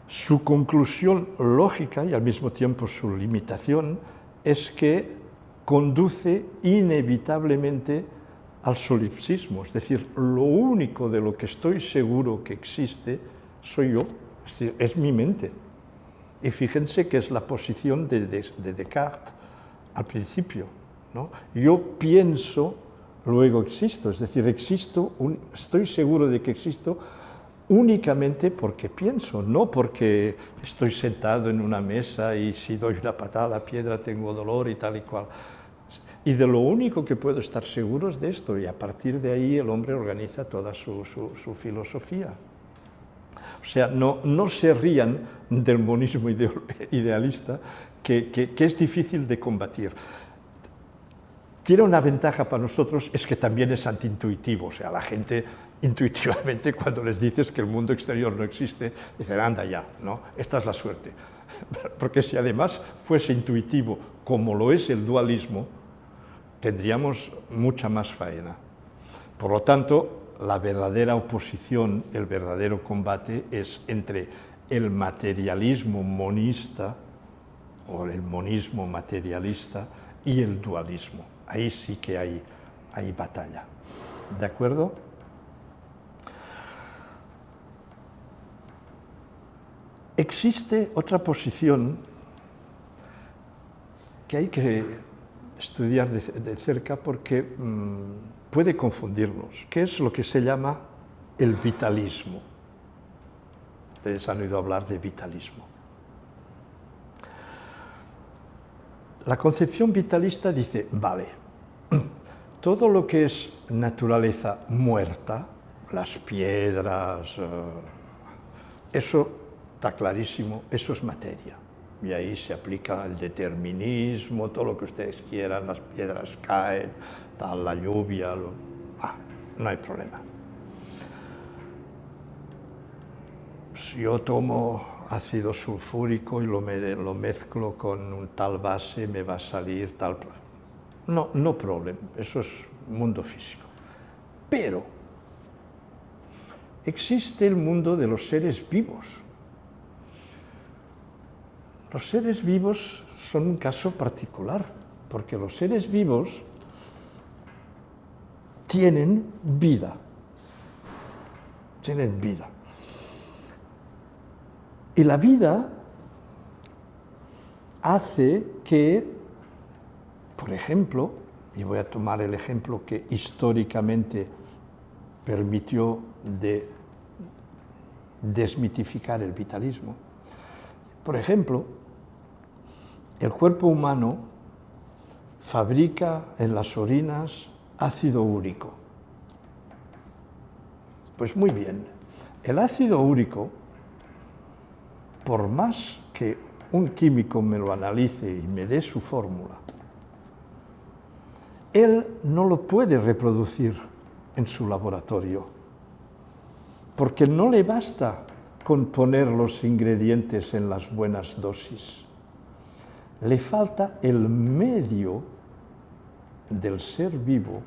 su conclusión lógica y al mismo tiempo su limitación es que conduce inevitablemente al solipsismo, es decir, lo único de lo que estoy seguro que existe soy yo, es decir, es mi mente. Y fíjense que es la posición de Descartes al principio, ¿no? Yo pienso, luego existo, es decir, estoy seguro de que existo únicamente porque pienso, no porque estoy sentado en una mesa y si doy una patada a la piedra tengo dolor y tal y cual. Y de lo único que puedo estar seguro es de esto, y a partir de ahí el hombre organiza toda su filosofía. O sea, no se rían del monismo idealista, que es difícil de combatir. Tiene una ventaja para nosotros, es que también es antiintuitivo, o sea, la gente intuitivamente cuando les dices que el mundo exterior no existe, dicen, anda ya, ¿no? Esta es la suerte. Porque si además fuese intuitivo, como lo es el dualismo, tendríamos mucha más faena. Por lo tanto, la verdadera oposición, el verdadero combate es entre el materialismo monista o el monismo materialista y el dualismo. Ahí sí que hay batalla. ¿De acuerdo? Existe otra posición que hay que estudiar de cerca porque puede confundirnos, que es lo que se llama el vitalismo. Ustedes han oído hablar de vitalismo. La concepción vitalista dice, vale, todo lo que es naturaleza muerta, las piedras, eso está clarísimo, eso es materia. Y ahí se aplica el determinismo, todo lo que ustedes quieran, las piedras caen, tal, la lluvia, no hay problema. Si yo tomo ácido sulfúrico y lo mezclo con un tal base, me va a salir tal... No problema, eso es mundo físico. Pero existe el mundo de los seres vivos. Los seres vivos son un caso particular, porque los seres vivos tienen vida. Tienen vida. Y la vida hace que, por ejemplo, y voy a tomar el ejemplo que históricamente permitió desmitificar el vitalismo, por ejemplo, el cuerpo humano fabrica en las orinas ácido úrico. Pues muy bien, el ácido úrico, por más que un químico me lo analice y me dé su fórmula, él no lo puede reproducir en su laboratorio, porque no le basta con poner los ingredientes en las buenas dosis. Le falta el medio del ser vivo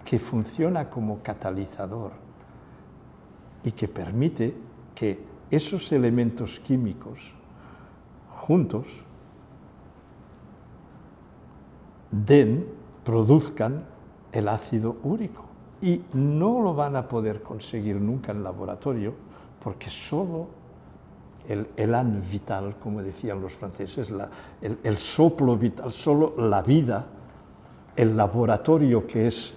que funciona como catalizador y que permite que esos elementos químicos juntos produzcan el ácido úrico. Y no lo van a poder conseguir nunca en laboratorio porque solo el élan vital, como decían los franceses, el soplo vital, solo la vida, el laboratorio que es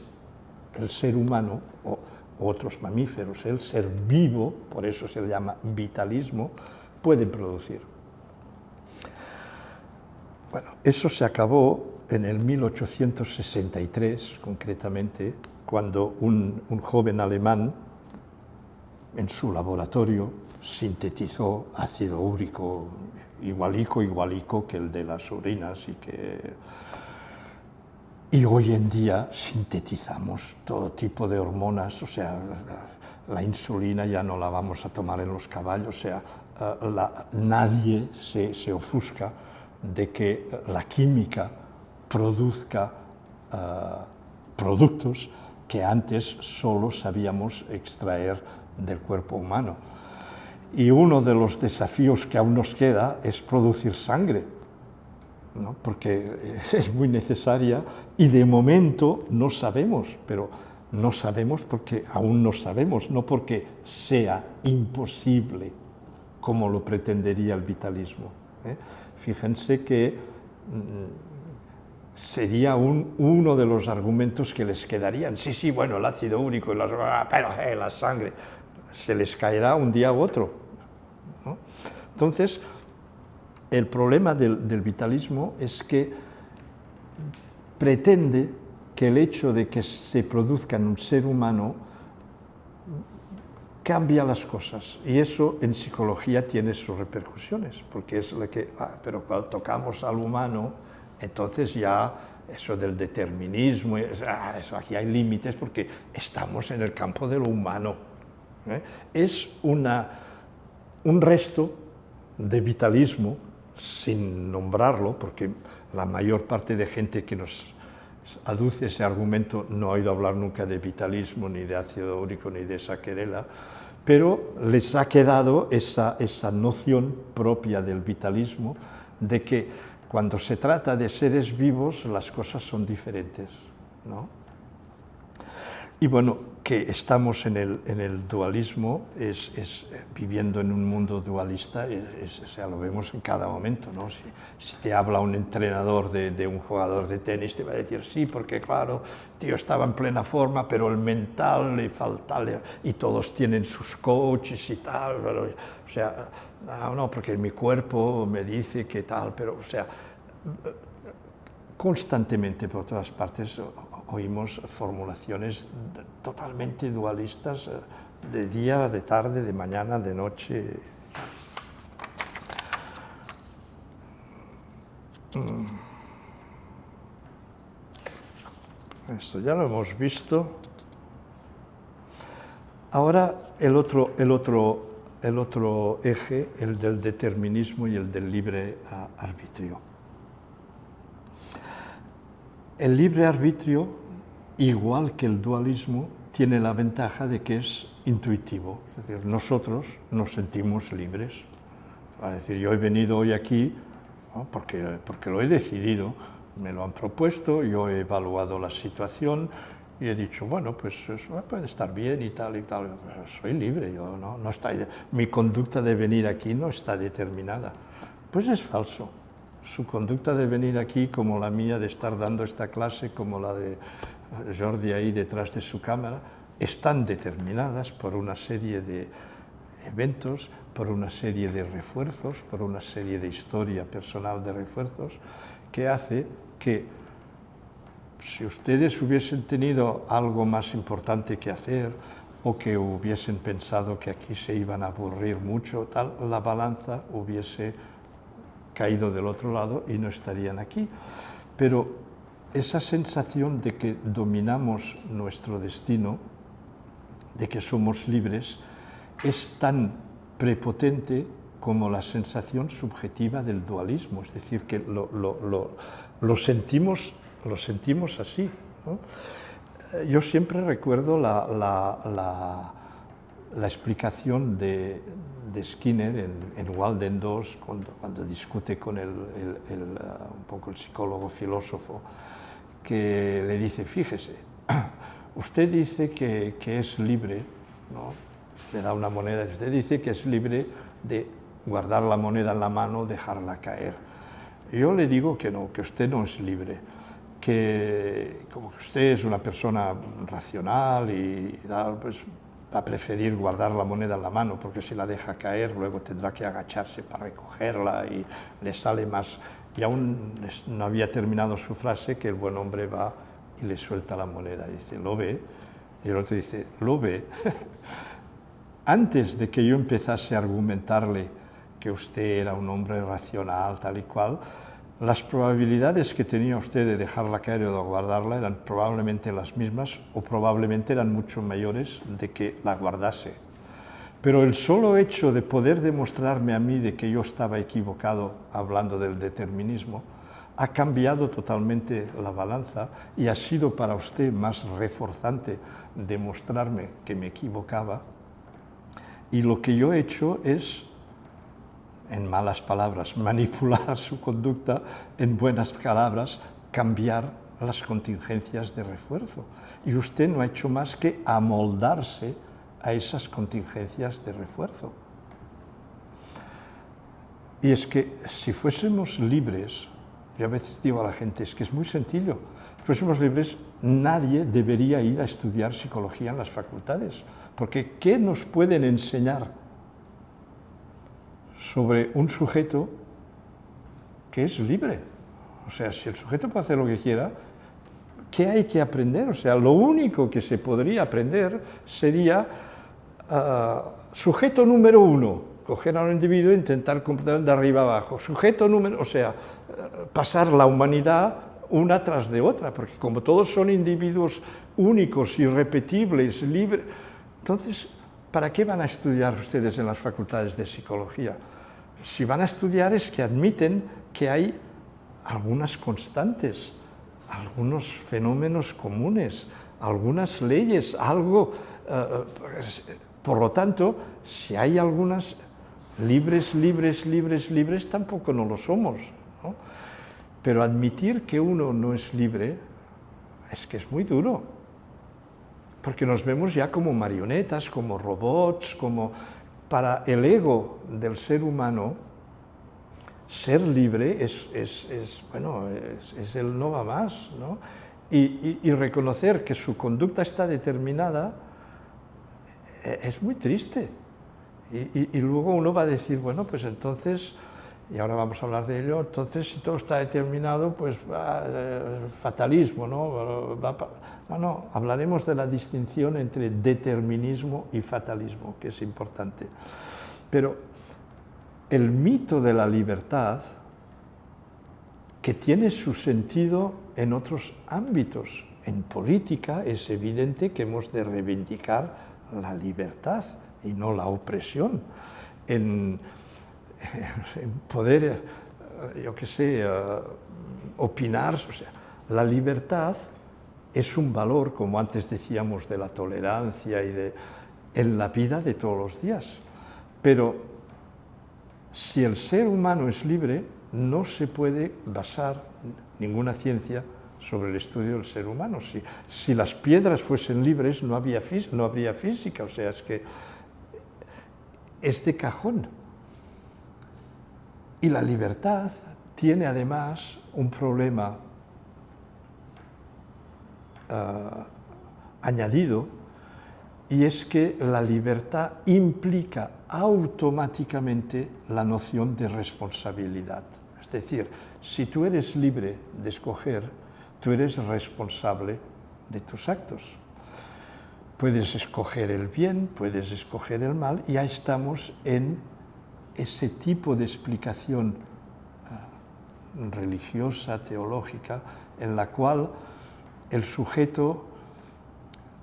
el ser humano o otros mamíferos, el ser vivo, por eso se le llama vitalismo, pueden producir. Bueno, eso se acabó en el 1863, concretamente, cuando un joven alemán en su laboratorio sintetizó ácido úrico igualico que el de las urinas y hoy en día sintetizamos todo tipo de hormonas, o sea, la insulina ya no la vamos a tomar en los caballos, o sea, nadie se ofusca de que la química produzca productos que antes solo sabíamos extraer del cuerpo humano. Y uno de los desafíos que aún nos queda es producir sangre, ¿no? Porque es muy necesaria y de momento no sabemos, pero no sabemos porque aún no sabemos, no porque sea imposible como lo pretendería el vitalismo, ¿eh? Fíjense que sería uno de los argumentos que les quedarían. Sí, bueno, el ácido úrico, pero la sangre, se les caerá un día u otro, ¿no? Entonces, el problema del vitalismo es que pretende que el hecho de que se produzca en un ser humano cambia las cosas, y eso en psicología tiene sus repercusiones, porque es lo que, pero cuando tocamos al humano, entonces ya eso del determinismo, eso aquí hay límites porque estamos en el campo de lo humano, ¿eh? Es un resto de vitalismo, sin nombrarlo, porque la mayor parte de gente que nos aduce ese argumento no ha oído hablar nunca de vitalismo, ni de ácido úrico, ni de esa querela, pero les ha quedado esa noción propia del vitalismo de que cuando se trata de seres vivos las cosas son diferentes, ¿no? Y bueno, que estamos en el dualismo, viviendo en un mundo dualista, o sea, lo vemos en cada momento, ¿no? Si te habla un entrenador de un jugador de tenis, te va a decir, sí, porque claro, tío estaba en plena forma, pero el mental le falta, y todos tienen sus coaches y tal, pero, o sea, no, porque mi cuerpo me dice que tal, pero, o sea, constantemente por todas partes oímos formulaciones totalmente dualistas, de día, de tarde, de mañana, de noche. Esto ya lo hemos visto. Ahora el otro eje, el del determinismo y el del libre arbitrio. El libre arbitrio, igual que el dualismo, tiene la ventaja de que es intuitivo. Es decir, nosotros nos sentimos libres. Es decir, yo he venido hoy aquí, ¿no? porque lo he decidido, me lo han propuesto, yo he evaluado la situación y he dicho, bueno, pues puede estar bien y tal, soy libre, yo no está, mi conducta de venir aquí no está determinada. Pues es falso. Su conducta de venir aquí, como la mía de estar dando esta clase, como la de Jordi ahí detrás de su cámara, están determinadas por una serie de eventos, por una serie de refuerzos, por una serie de historia personal de refuerzos, que hace que si ustedes hubiesen tenido algo más importante que hacer o que hubiesen pensado que aquí se iban a aburrir mucho, tal, la balanza hubiese caído del otro lado y no estarían aquí. Pero esa sensación de que dominamos nuestro destino, de que somos libres, es tan prepotente como la sensación subjetiva del dualismo, es decir, que lo sentimos así, ¿no? Yo siempre recuerdo la explicación de Skinner en Walden 2, cuando discute con un poco el psicólogo filósofo, que le dice, fíjese, usted dice que es libre, ¿no? Le da una moneda, usted dice que es libre de guardar la moneda en la mano, dejarla caer. Yo le digo que no, que usted no es libre, que como que usted es una persona racional y tal, pues va a preferir guardar la moneda en la mano, porque si la deja caer luego tendrá que agacharse para recogerla y le sale más. Y aún no había terminado su frase que el buen hombre va y le suelta la moneda. Dice, ¿lo ve? Y el otro dice, ¿lo ve? Antes de que yo empezase a argumentarle que usted era un hombre racional, tal y cual, las probabilidades que tenía usted de dejarla caer o de guardarla eran probablemente las mismas o probablemente eran mucho mayores de que la guardase. Pero el solo hecho de poder demostrarme a mí de que yo estaba equivocado hablando del determinismo ha cambiado totalmente la balanza y ha sido para usted más reforzante demostrarme que me equivocaba. Y lo que yo he hecho es, en malas palabras, manipular su conducta, en buenas palabras, cambiar las contingencias de refuerzo. Y usted no ha hecho más que amoldarse a esas contingencias de refuerzo. Y es que si fuésemos libres, yo a veces digo a la gente, es que es muy sencillo, si fuésemos libres, nadie debería ir a estudiar psicología en las facultades, porque ¿qué nos pueden enseñar sobre un sujeto que es libre? O sea, si el sujeto puede hacer lo que quiera, ¿qué hay que aprender? O sea, lo único que se podría aprender sería sujeto número 1, coger a un individuo e intentar completar de arriba abajo. Sujeto número, o sea, pasar la humanidad una tras de otra, porque como todos son individuos únicos, irrepetibles, libres, entonces, ¿para qué van a estudiar ustedes en las facultades de psicología? Si van a estudiar es que admiten que hay algunas constantes, algunos fenómenos comunes, algunas leyes, algo. Por lo tanto, si hay algunas libres, tampoco no lo somos, ¿no? Pero admitir que uno no es libre es que es muy duro, porque nos vemos ya como marionetas, como robots, como para el ego del ser humano. Ser libre es el no va más, ¿no? Y reconocer que su conducta está determinada es muy triste. Y luego uno va a decir, bueno, pues entonces, y ahora vamos a hablar de ello, entonces si todo está determinado, pues fatalismo, ¿no? No, hablaremos de la distinción entre determinismo y fatalismo, que es importante. Pero el mito de la libertad, que tiene su sentido en otros ámbitos, en política es evidente que hemos de reivindicar la libertad y no la opresión, en poder, yo qué sé, opinar. O sea, la libertad es un valor, como antes decíamos, de la tolerancia y en la vida de todos los días. Pero si el ser humano es libre, no se puede basar ninguna ciencia sobre el estudio del ser humano. Si las piedras fuesen libres, no habría física, o sea, es que es de cajón. Y la libertad tiene además un problema añadido, y es que la libertad implica automáticamente la noción de responsabilidad. Es decir, si tú eres libre de escoger, tú eres responsable de tus actos. Puedes escoger el bien, puedes escoger el mal, y ya estamos en ese tipo de explicación religiosa, teológica, en la cual el sujeto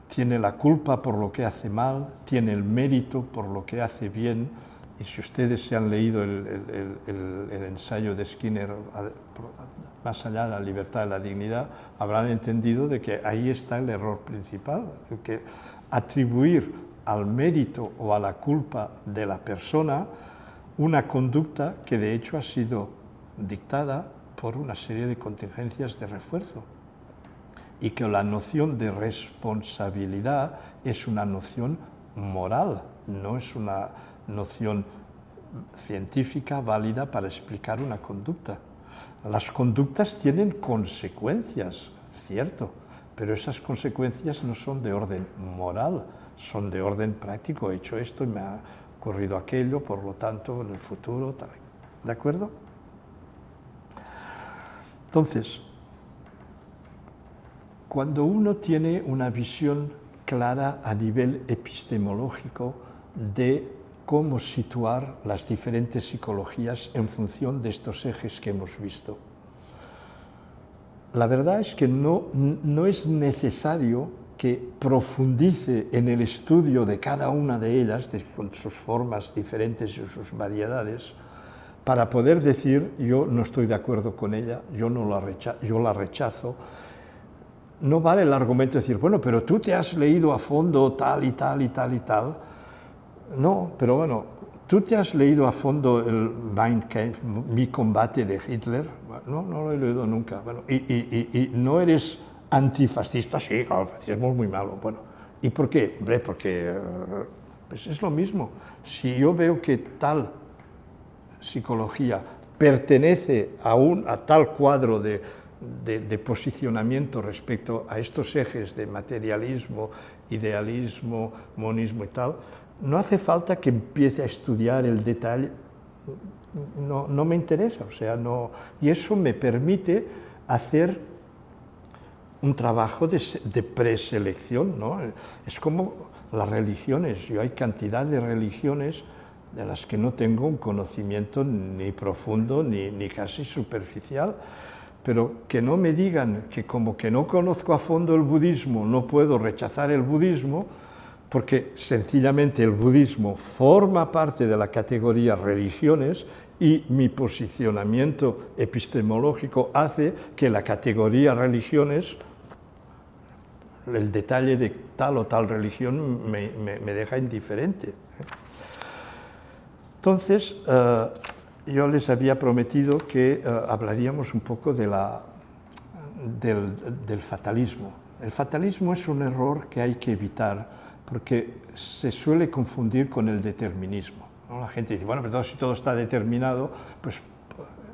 tiene la culpa por lo que hace mal, tiene el mérito por lo que hace bien, y si ustedes se han leído el ensayo de Skinner, Más allá de la libertad y la dignidad, habrán entendido de que ahí está el error principal, el que atribuir al mérito o a la culpa de la persona una conducta que de hecho ha sido dictada por una serie de contingencias de refuerzo, y que la noción de responsabilidad es una noción moral, no es una noción científica válida para explicar una conducta. Las conductas tienen consecuencias, cierto, pero esas consecuencias no son de orden moral, son de orden práctico. He hecho esto y me ha ocurrido aquello, por lo tanto, en el futuro, tal. ¿De acuerdo? Entonces, cuando uno tiene una visión clara a nivel epistemológico de cómo situar las diferentes psicologías en función de estos ejes que hemos visto, la verdad es que no es necesario que profundice en el estudio de cada una de ellas, con sus formas diferentes y sus variedades, para poder decir yo no estoy de acuerdo con ella, yo la rechazo. No vale el argumento de decir, bueno, pero tú te has leído a fondo tal y tal y tal y tal. No, pero bueno, tú te has leído a fondo el Mein Kampf, Mi combate de Hitler. No, no lo he leído nunca. Bueno, y no eres antifascista. Sí, claro, el fascismo es muy malo. Bueno, ¿y por qué? Hombre, porque pues es lo mismo. Si yo veo que tal psicología pertenece a tal cuadro de posicionamiento respecto a estos ejes de materialismo, idealismo, monismo y tal, no hace falta que empiece a estudiar el detalle, no me interesa, o sea, no, y eso me permite hacer un trabajo de preselección, ¿no? Es como las religiones, hay cantidad de religiones de las que no tengo un conocimiento ni profundo ni casi superficial, pero que no me digan que como que no conozco a fondo el budismo, no puedo rechazar el budismo, porque sencillamente el budismo forma parte de la categoría religiones y mi posicionamiento epistemológico hace que la categoría religiones, el detalle de tal o tal religión me deja indiferente. Entonces, yo les había prometido que hablaríamos un poco del fatalismo. El fatalismo es un error que hay que evitar porque se suele confundir con el determinismo, ¿no? La gente dice, bueno, pero si todo está determinado, pues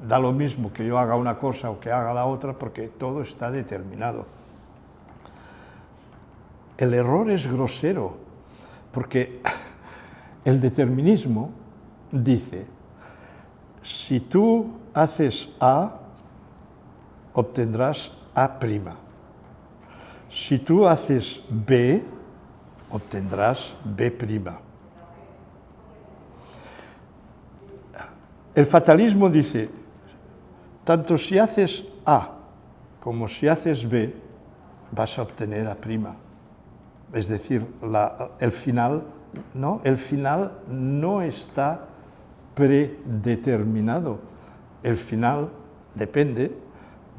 da lo mismo que yo haga una cosa o que haga la otra porque todo está determinado. El error es grosero porque el determinismo dice, si tú haces A, obtendrás A'. Si tú haces B, obtendrás B'. El fatalismo dice, tanto si haces A como si haces B, vas a obtener A'. Es decir, el final no está predeterminado. El final depende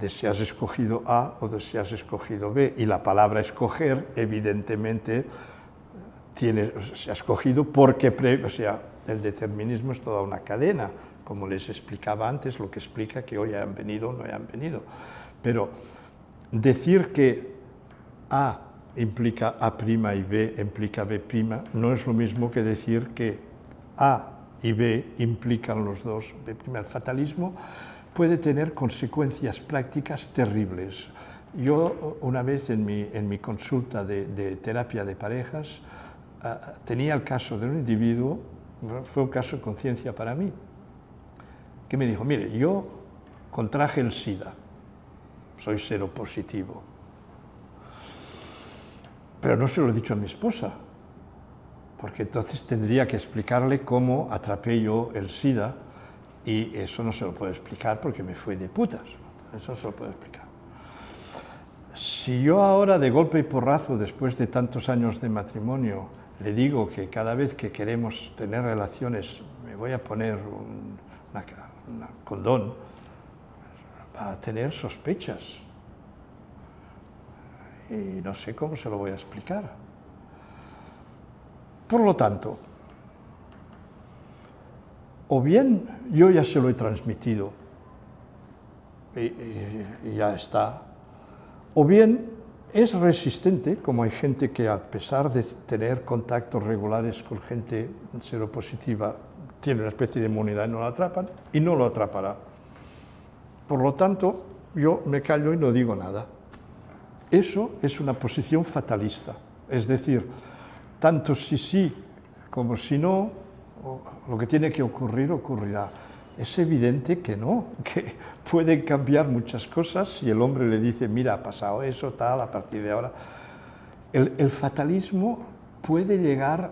de si has escogido A o de si has escogido B. Y la palabra escoger, evidentemente, se ha escogido porque, o sea, el determinismo es toda una cadena, como les explicaba antes, lo que explica que hoy hayan venido o no hayan venido. Pero decir que A implica A' y B implica B' no es lo mismo que decir que A y B implican los dos B'. El fatalismo puede tener consecuencias prácticas terribles. Yo una vez en mi consulta de terapia de parejas tenía el caso de un individuo, fue un caso de conciencia para mí, que me dijo, mire, yo contraje el SIDA, soy seropositivo, pero no se lo he dicho a mi esposa, porque entonces tendría que explicarle cómo atrapé yo el SIDA Y eso no se lo puedo explicar porque me fue de putas. Eso se lo puedo explicar. Si yo ahora, de golpe y porrazo, después de tantos años de matrimonio, le digo que cada vez que queremos tener relaciones me voy a poner un condón, va a tener sospechas. Y no sé cómo se lo voy a explicar. Por lo tanto, o bien yo ya se lo he transmitido y ya está, o bien es resistente, como hay gente que a pesar de tener contactos regulares con gente seropositiva, tiene una especie de inmunidad y no la atrapan, y no lo atrapará. Por lo tanto, yo me callo y no digo nada. Eso es una posición fatalista, es decir, tanto si sí como si no, lo que tiene que ocurrir, ocurrirá. Es evidente que no, que pueden cambiar muchas cosas si el hombre le dice, mira, ha pasado eso, tal, a partir de ahora. El fatalismo puede llegar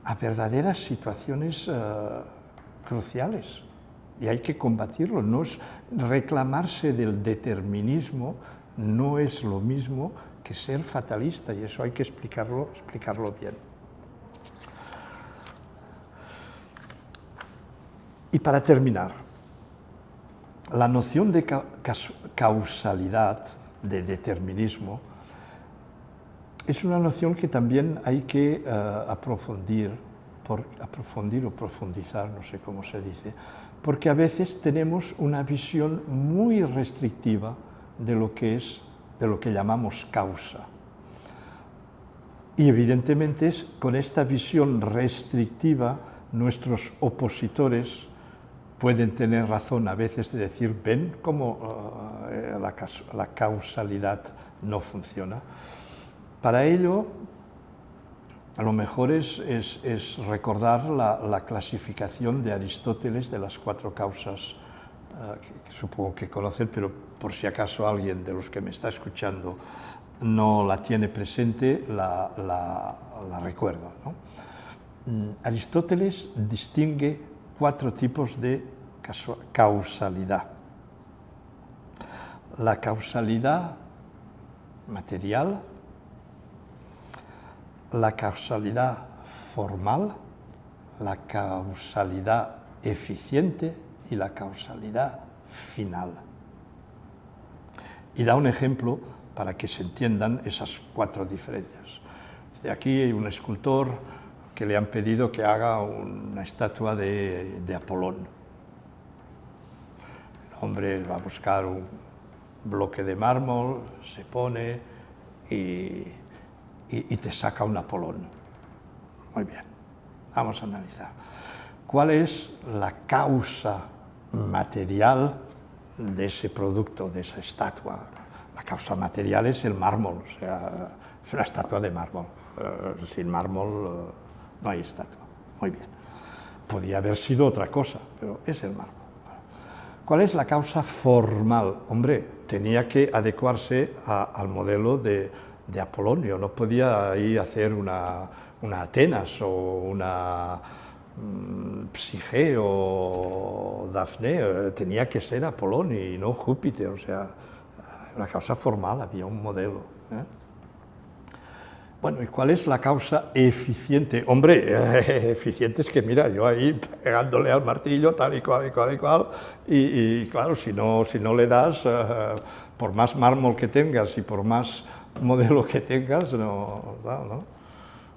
a verdaderas situaciones cruciales y hay que combatirlo. No es reclamarse del determinismo, no es lo mismo que ser fatalista, y eso hay que explicarlo bien. Y para terminar, la noción de causalidad, de determinismo, es una noción que también hay que aprofundir o profundizar, no sé cómo se dice, porque a veces tenemos una visión muy restrictiva de lo que llamamos causa. Y evidentemente con esta visión restrictiva nuestros opositores pueden tener razón a veces de decir, ven cómo la causalidad no funciona. Para ello, a lo mejor es recordar la clasificación de Aristóteles de las 4 causas, que supongo que conocen, pero por si acaso alguien de los que me está escuchando no la tiene presente, la recuerdo, ¿no? Aristóteles distingue 4 tipos de causalidad. La causalidad material, la causalidad formal, la causalidad eficiente y la causalidad final. Y da un ejemplo para que se entiendan esas 4 diferencias. De aquí hay un escultor que le han pedido que haga una estatua de Apolón. El hombre va a buscar un bloque de mármol, se pone y te saca un Apolón. Muy bien, vamos a analizar. ¿Cuál es la causa material de ese producto, de esa estatua? La causa material es el mármol, o sea, es una estatua de mármol. Sin mármol no hay estatua. Muy bien. Podía haber sido otra cosa, pero es el mármol. ¿Cuál es la causa formal? Hombre, tenía que adecuarse al modelo de Apolonio. No podía ahí hacer una Atenas o una Psige o Dafne. Tenía que ser Apolón y no Júpiter. O sea, una causa formal, había un modelo. Bueno, ¿y cuál es la causa eficiente? Hombre, eficiente es que, mira, yo ahí pegándole al martillo, tal y cual, y claro, si no le das, por más mármol que tengas y por más modelo que tengas, no.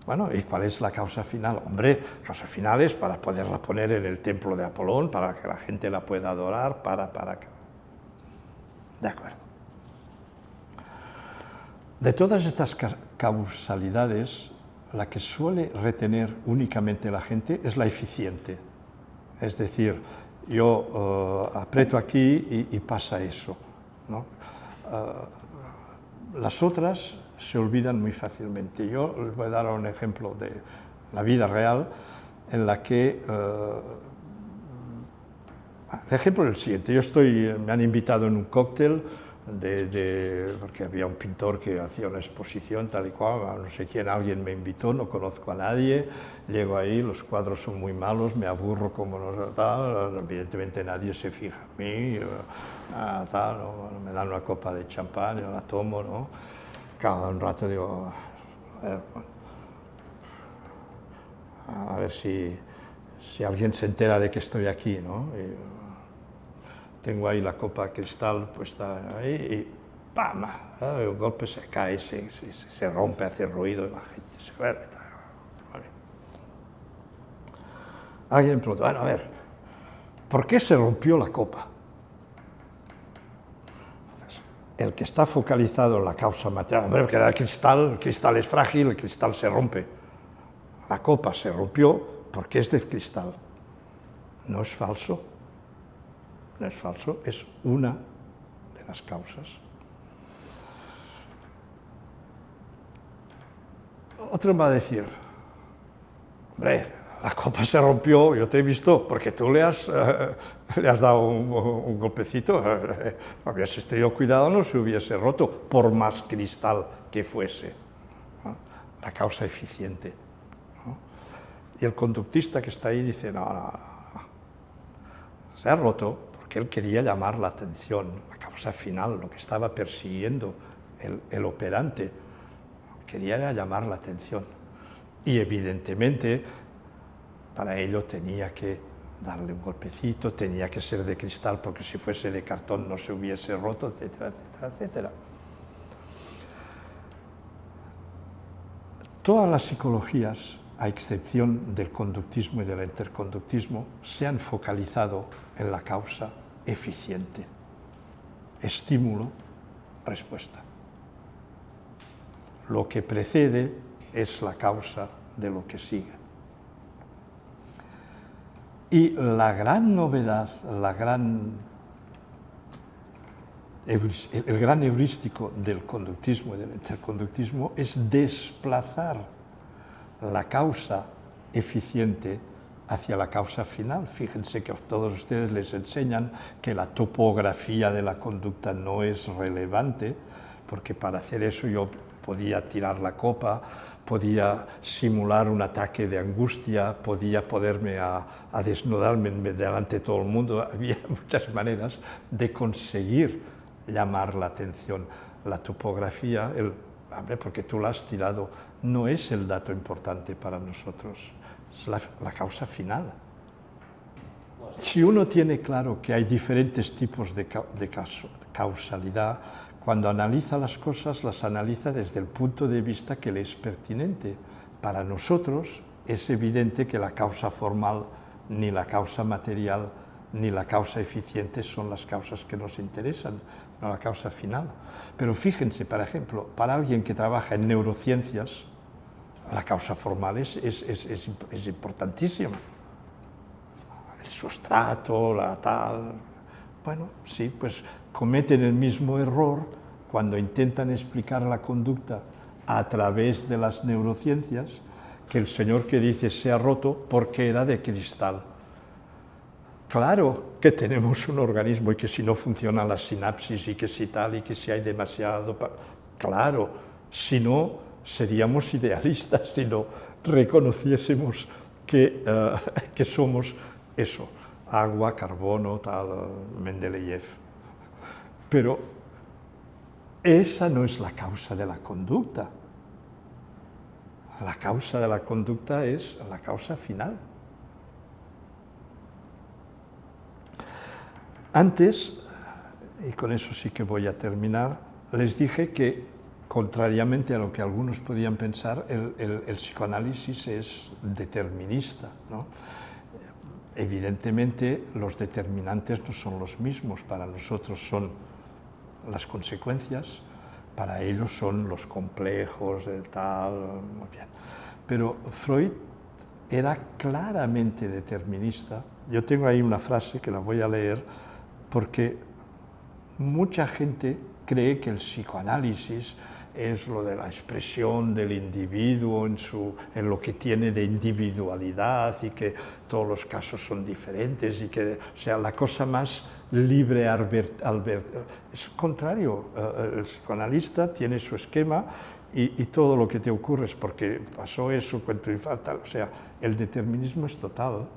Bueno, ¿y cuál es la causa final? Hombre, la causa final es para poderla poner en el templo de Apolón, para que la gente la pueda adorar, De acuerdo. De todas estas causalidades, la que suele retener únicamente la gente es la eficiente. Es decir, yo aprieto aquí y pasa eso, ¿no? Las otras se olvidan muy fácilmente. Yo les voy a dar un ejemplo de la vida real en la que... el ejemplo es el siguiente. Me han invitado en un cóctel porque había un pintor que hacía una exposición tal y cual, no sé quién, alguien me invitó, no conozco a nadie, llego ahí, los cuadros son muy malos, me aburro como no tal, evidentemente nadie se fija en mí, tal, ¿no? Me dan una copa de champán, yo la tomo, ¿no? Cada un rato digo, a ver si alguien se entera de que estoy aquí, ¿no? Tengo ahí la copa de cristal puesta ahí y ¡pam! Un golpe se cae, se rompe, hace ruido y la gente se duerme. Vale. Alguien me pregunta, bueno, a ver, ¿por qué se rompió la copa? Entonces, el que está focalizado en la causa material, hombre, porque el cristal es frágil, el cristal se rompe. La copa se rompió porque es de cristal. No es falso. No es falso, es una de las causas. Otro va a decir, hombre, la copa se rompió, yo te he visto, porque tú le has dado un golpecito, habías tenido cuidado, no se hubiese roto, por más cristal que fuese, ¿no? La causa eficiente, ¿no? Y el conductista que está ahí dice, no, se ha roto, que él quería llamar la atención, la causa final, lo que estaba persiguiendo el operante, quería llamar la atención. Y evidentemente, para ello tenía que darle un golpecito, tenía que ser de cristal, porque si fuese de cartón no se hubiese roto, etcétera, etcétera, etcétera. Todas las psicologías, a excepción del conductismo y del interconductismo, se han focalizado en la causa eficiente. Estímulo, respuesta. Lo que precede es la causa de lo que sigue. Y la gran novedad, el gran heurístico del conductismo y del interconductismo es desplazar la causa eficiente hacia la causa final. Fíjense que a todos ustedes les enseñan que la topografía de la conducta no es relevante, porque para hacer eso yo podía tirar la copa, podía simular un ataque de angustia, podía ponerme a desnudarme delante de todo el mundo. Había muchas maneras de conseguir llamar la atención. La topografía, porque tú la has tirado, no es el dato importante para nosotros, es la causa final. Si uno tiene claro que hay diferentes tipos de causalidad, cuando analiza las cosas, las analiza desde el punto de vista que le es pertinente. Para nosotros es evidente que la causa formal, ni la causa material, ni la causa eficiente son las causas que nos interesan, no la causa final. Pero fíjense, por ejemplo, para alguien que trabaja en neurociencias, la causa formal es importantísima. El sustrato, la tal... Bueno, sí, pues cometen el mismo error cuando intentan explicar la conducta a través de las neurociencias, que el señor que dice se ha roto porque era de cristal. Claro que tenemos un organismo y que si no funcionan las sinapsis y que si tal y que si hay demasiado... Claro, si no seríamos idealistas si no reconociésemos que somos eso, agua, carbono, tal, Mendeleev. Pero esa no es la causa de la conducta. La causa de la conducta es la causa final. Antes, y con eso sí que voy a terminar, les dije que, contrariamente a lo que algunos podían pensar, el psicoanálisis es determinista, ¿no? Evidentemente, los determinantes no son los mismos. Para nosotros son las consecuencias, para ellos son los complejos, el tal, muy bien. Pero Freud era claramente determinista. Yo tengo ahí una frase que la voy a leer, porque mucha gente cree que el psicoanálisis es lo de la expresión del individuo en lo que tiene de individualidad y que todos los casos son diferentes y que, o sea, la cosa más libre albedrío. Es contrario, el psicoanalista tiene su esquema y todo lo que te ocurre es porque pasó eso con tu infancia. O sea, el determinismo es total,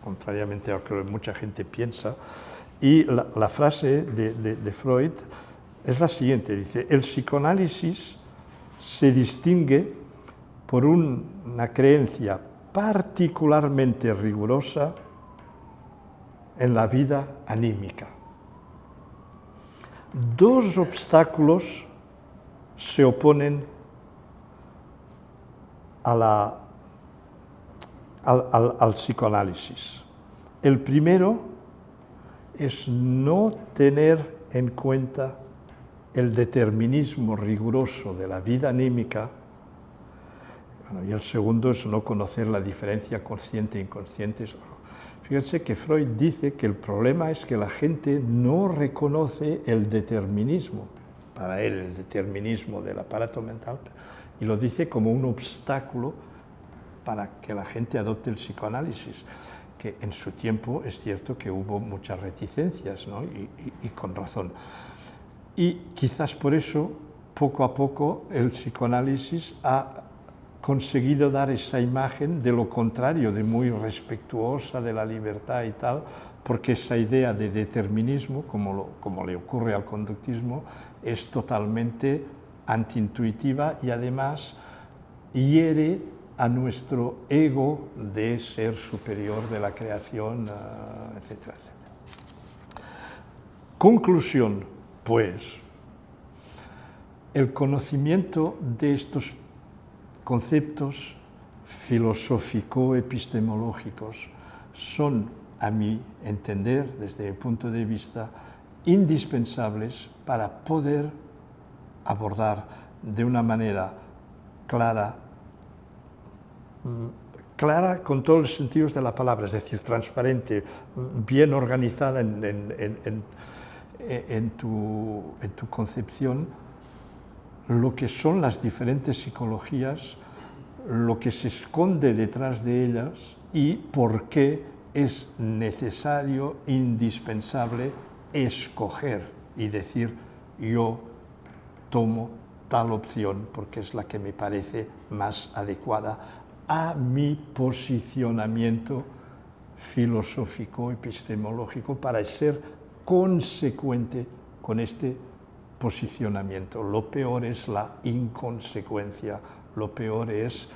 contrariamente a lo que mucha gente piensa. Y la frase de Freud es la siguiente, dice: el psicoanálisis se distingue por una creencia particularmente rigurosa en la vida anímica. Dos obstáculos se oponen al psicoanálisis. El primero es no tener en cuenta el determinismo riguroso de la vida anímica, y el segundo es no conocer la diferencia consciente e inconsciente. Fíjense que Freud dice que el problema es que la gente no reconoce el determinismo, para él el determinismo del aparato mental, y lo dice como un obstáculo para que la gente adopte el psicoanálisis, que en su tiempo es cierto que hubo muchas reticencias, ¿no? y con razón. Y quizás por eso, poco a poco, el psicoanálisis ha conseguido dar esa imagen de lo contrario, de muy respetuosa de la libertad y tal, porque esa idea de determinismo, como le ocurre al conductismo, es totalmente antiintuitiva y además hiere a nuestro ego de ser superior de la creación, etcétera, etcétera. Conclusión, pues, el conocimiento de estos conceptos filosófico-epistemológicos son, a mi entender, desde mi punto de vista, indispensables para poder abordar de una manera clara con todos los sentidos de la palabra, es decir, transparente, bien organizada en tu concepción, lo que son las diferentes psicologías, lo que se esconde detrás de ellas y por qué es necesario, indispensable, escoger y decir: yo tomo tal opción porque es la que me parece más adecuada a mi posicionamiento filosófico, epistemológico, para ser consecuente con este posicionamiento. Lo peor es la inconsecuencia, lo peor es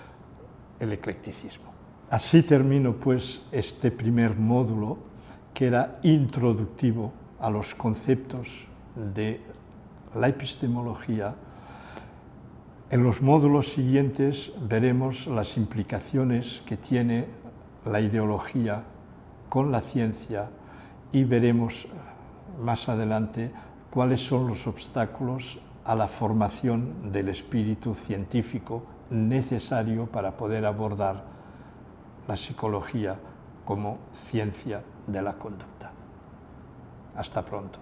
el eclecticismo. Así termino pues este primer módulo, que era introductivo a los conceptos de la epistemología. En los módulos siguientes veremos las implicaciones que tiene la ideología con la ciencia y veremos más adelante cuáles son los obstáculos a la formación del espíritu científico necesario para poder abordar la psicología como ciencia de la conducta. Hasta pronto.